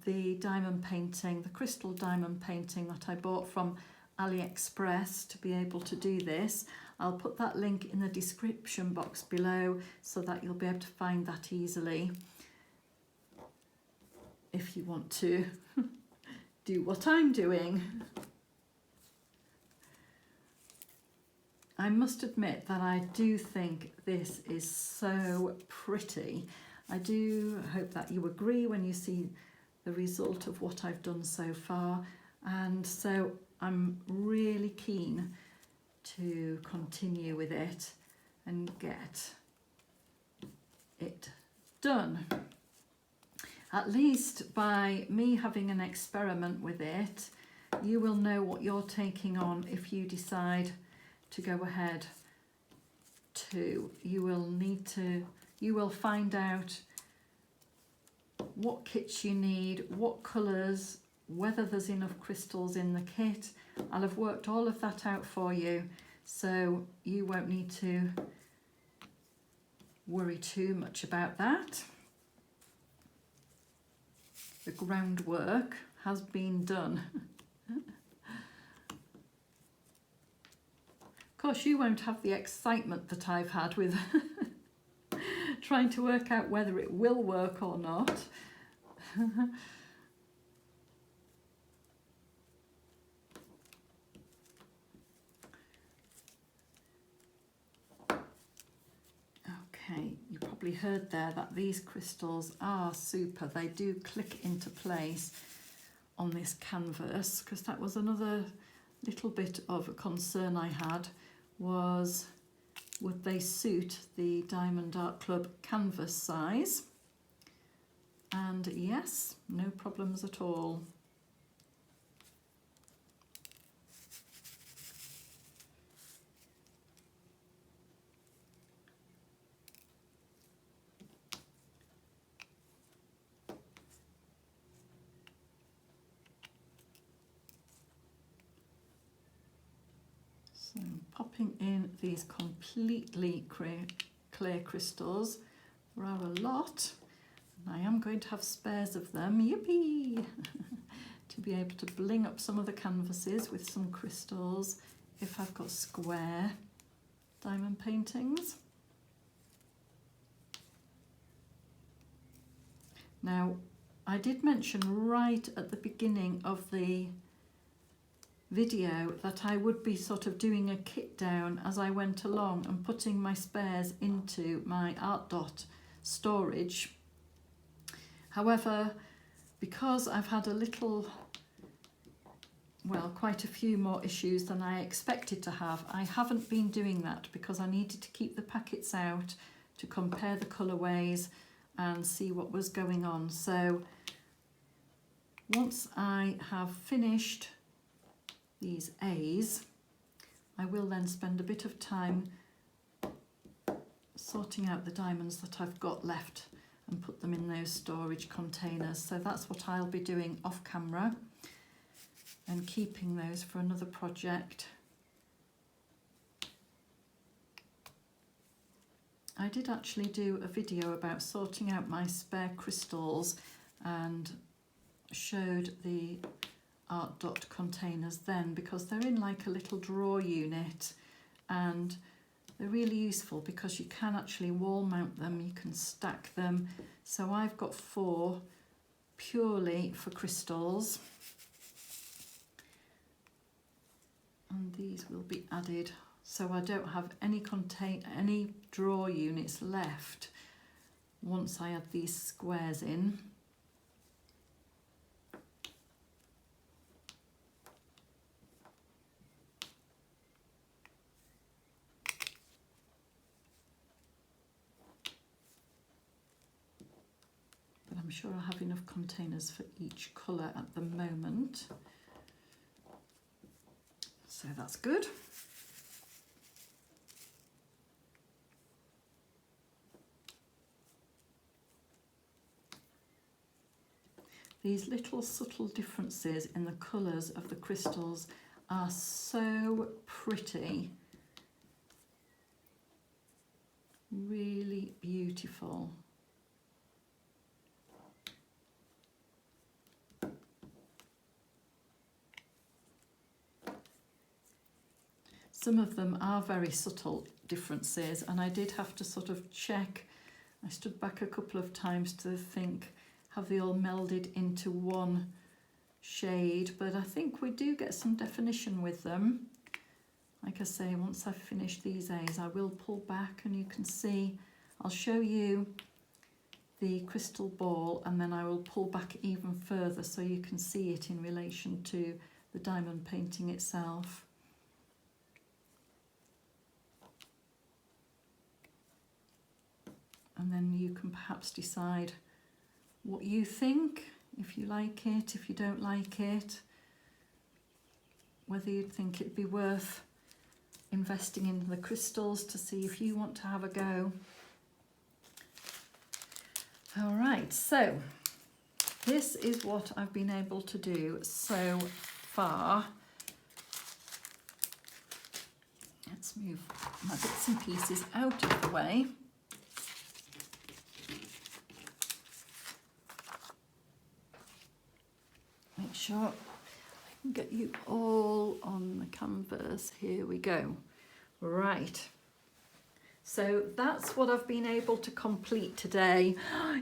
the diamond painting, the crystal diamond painting that I bought from Aliexpress to be able to do this. I'll put that link in the description box below so that you'll be able to find that easily if you want to do what I'm doing. I must admit that I do think this is so pretty. I do hope that you agree when you see the result of what I've done so far, and so I'm really keen to continue with it and get it done. At least by me having an experiment with it, you will know what you're taking on if you decide to go ahead too. You will find out what kits you need, what colours, whether there's enough crystals in the kit. I'll have worked all of that out for you, so you won't need to worry too much about that. The groundwork has been done. Of course, you won't have the excitement that I've had with trying to work out whether it will work or not. Okay, you probably heard there that these crystals are super. They do click into place on this canvas, because that was another little bit of a concern I had, was would they suit the Diamond Art Club canvas size? And yes, no problems at all. So I'm popping in these completely clear crystals. There are a lot, and I am going to have spares of them, yippee, to be able to bling up some of the canvases with some crystals if I've got square diamond paintings. Now, I did mention right at the beginning of the video that I would be sort of doing a kit down as I went along and putting my spares into my art dot storage. However, because I've had quite a few more issues than I expected to have, I haven't been doing that because I needed to keep the packets out to compare the colourways and see what was going on. So once I have finished these A's, I will then spend a bit of time sorting out the diamonds that I've got left and put them in those storage containers. So that's what I'll be doing off camera and keeping those for another project. I did actually do a video about sorting out my spare crystals and showed the art dot containers then, because they're in like a little drawer unit and they're really useful because you can actually wall mount them, you can stack them. So I've got 4 purely for crystals, and these will be added, so I don't have any drawer units left once I add these squares in. But I'm sure I have enough containers for each colour at the moment. So that's good. These little subtle differences in the colours of the crystals are so pretty. Really beautiful. Some of them are very subtle differences, and I did have to sort of check. I stood back a couple of times to think, have they all melded into one shade? But I think we do get some definition with them. Like I say, once I've finished these A's, I will pull back and you can see, I'll show you the crystal ball and then I will pull back even further so you can see it in relation to the diamond painting itself. And then you can perhaps decide what you think, if you like it, if you don't like it, whether you'd think it'd be worth investing in the crystals to see if you want to have a go. All right, so this is what I've been able to do so far. Let's move my bits and pieces out of the way. Make sure I can get you all on the canvas. Here we go. Right. So that's what I've been able to complete today.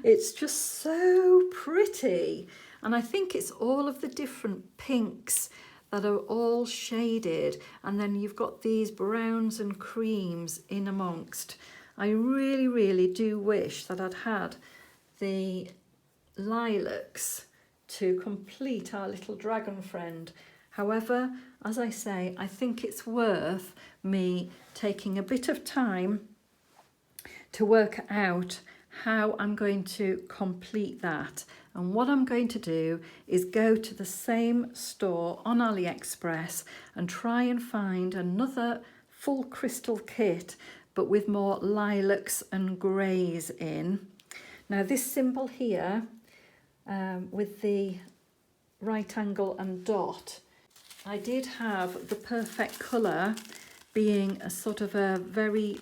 It's just so pretty. And I think it's all of the different pinks that are all shaded. And then you've got these browns and creams in amongst. I really, really do wish that I'd had the lilacs to complete our little dragon friend. However, as I say, I think it's worth me taking a bit of time to work out how I'm going to complete that. And what I'm going to do is go to the same store on Aliexpress and try and find another full crystal kit, but with more lilacs and greys in. Now this symbol here, with the right angle and dot, I did have the perfect colour being a sort of a very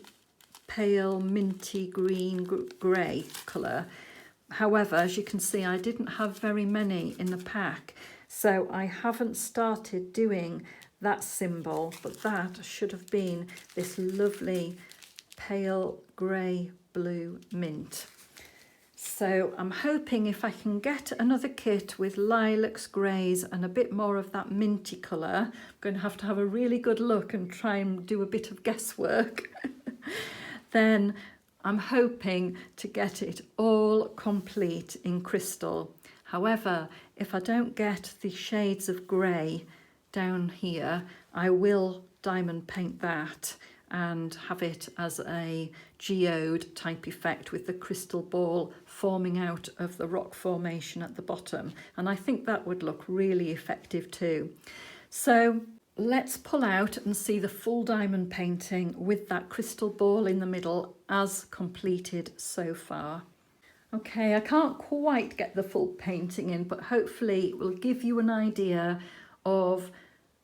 pale minty green grey colour. However, as you can see, I didn't have very many in the pack, so I haven't started doing that symbol, but that should have been this lovely pale grey blue mint. So I'm hoping if I can get another kit with lilacs, greys and a bit more of that minty colour, I'm going to have a really good look and try and do a bit of guesswork, then I'm hoping to get it all complete in crystal. However, if I don't get the shades of grey down here, I will diamond paint that and have it as a geode type effect with the crystal ball forming out of the rock formation at the bottom. And I think that would look really effective too. So let's pull out and see the full diamond painting with that crystal ball in the middle as completed so far. Okay, I can't quite get the full painting in, but hopefully it will give you an idea of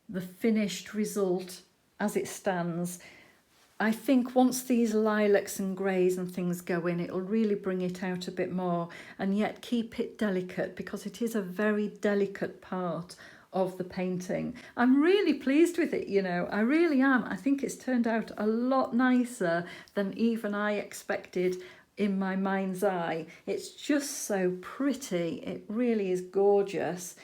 the finished result as it stands. I think once these lilacs and greys and things go in, it'll really bring it out a bit more and yet keep it delicate, because it is a very delicate part of the painting. I'm really pleased with it, you know, I really am. I think it's turned out a lot nicer than even I expected in my mind's eye. It's just so pretty. It really is gorgeous.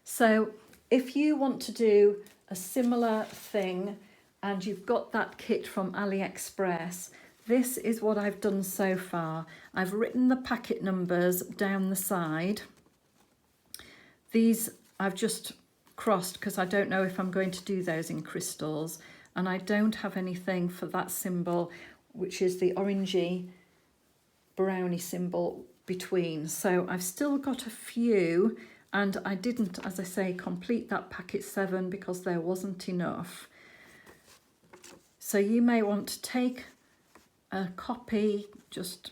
So if you want to do a similar thing and you've got that kit from Aliexpress, this is what I've done so far. I've written the packet numbers down the side. These I've just crossed because I don't know if I'm going to do those in crystals, and I don't have anything for that symbol, which is the orangey brownie symbol between. So I've still got a few, and I didn't, as I say, complete that packet 7 because there wasn't enough. So you may want to take a copy, just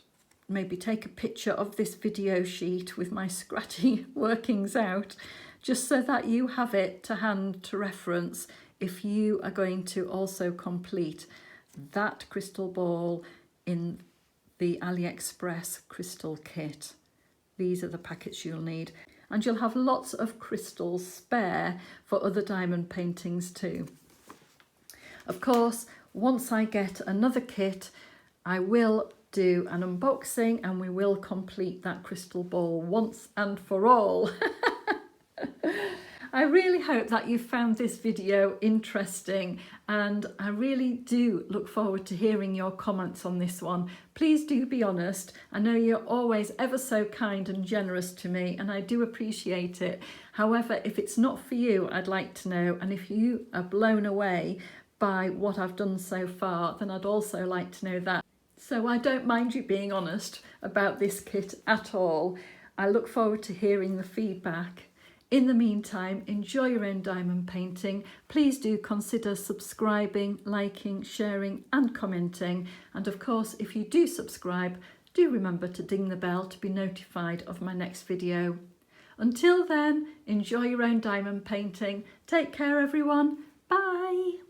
maybe take a picture of this video sheet with my scratchy workings out, just so that you have it to hand to reference if you are going to also complete that crystal ball in the Aliexpress crystal kit. These are the packets you'll need, and you'll have lots of crystals spare for other diamond paintings too. Of course, once I get another kit, I will do an unboxing and we will complete that crystal ball once and for all. I really hope that you found this video interesting, and I really do look forward to hearing your comments on this one. Please do be honest. I know you're always ever so kind and generous to me, and I do appreciate it. However, if it's not for you, I'd like to know, and if you are blown away by what I've done so far, then I'd also like to know that. So I don't mind you being honest about this kit at all. I look forward to hearing the feedback. In the meantime, enjoy your own diamond painting. Please do consider subscribing, liking, sharing and commenting. And of course, if you do subscribe, do remember to ding the bell to be notified of my next video. Until then, enjoy your own diamond painting. Take care everyone. Bye.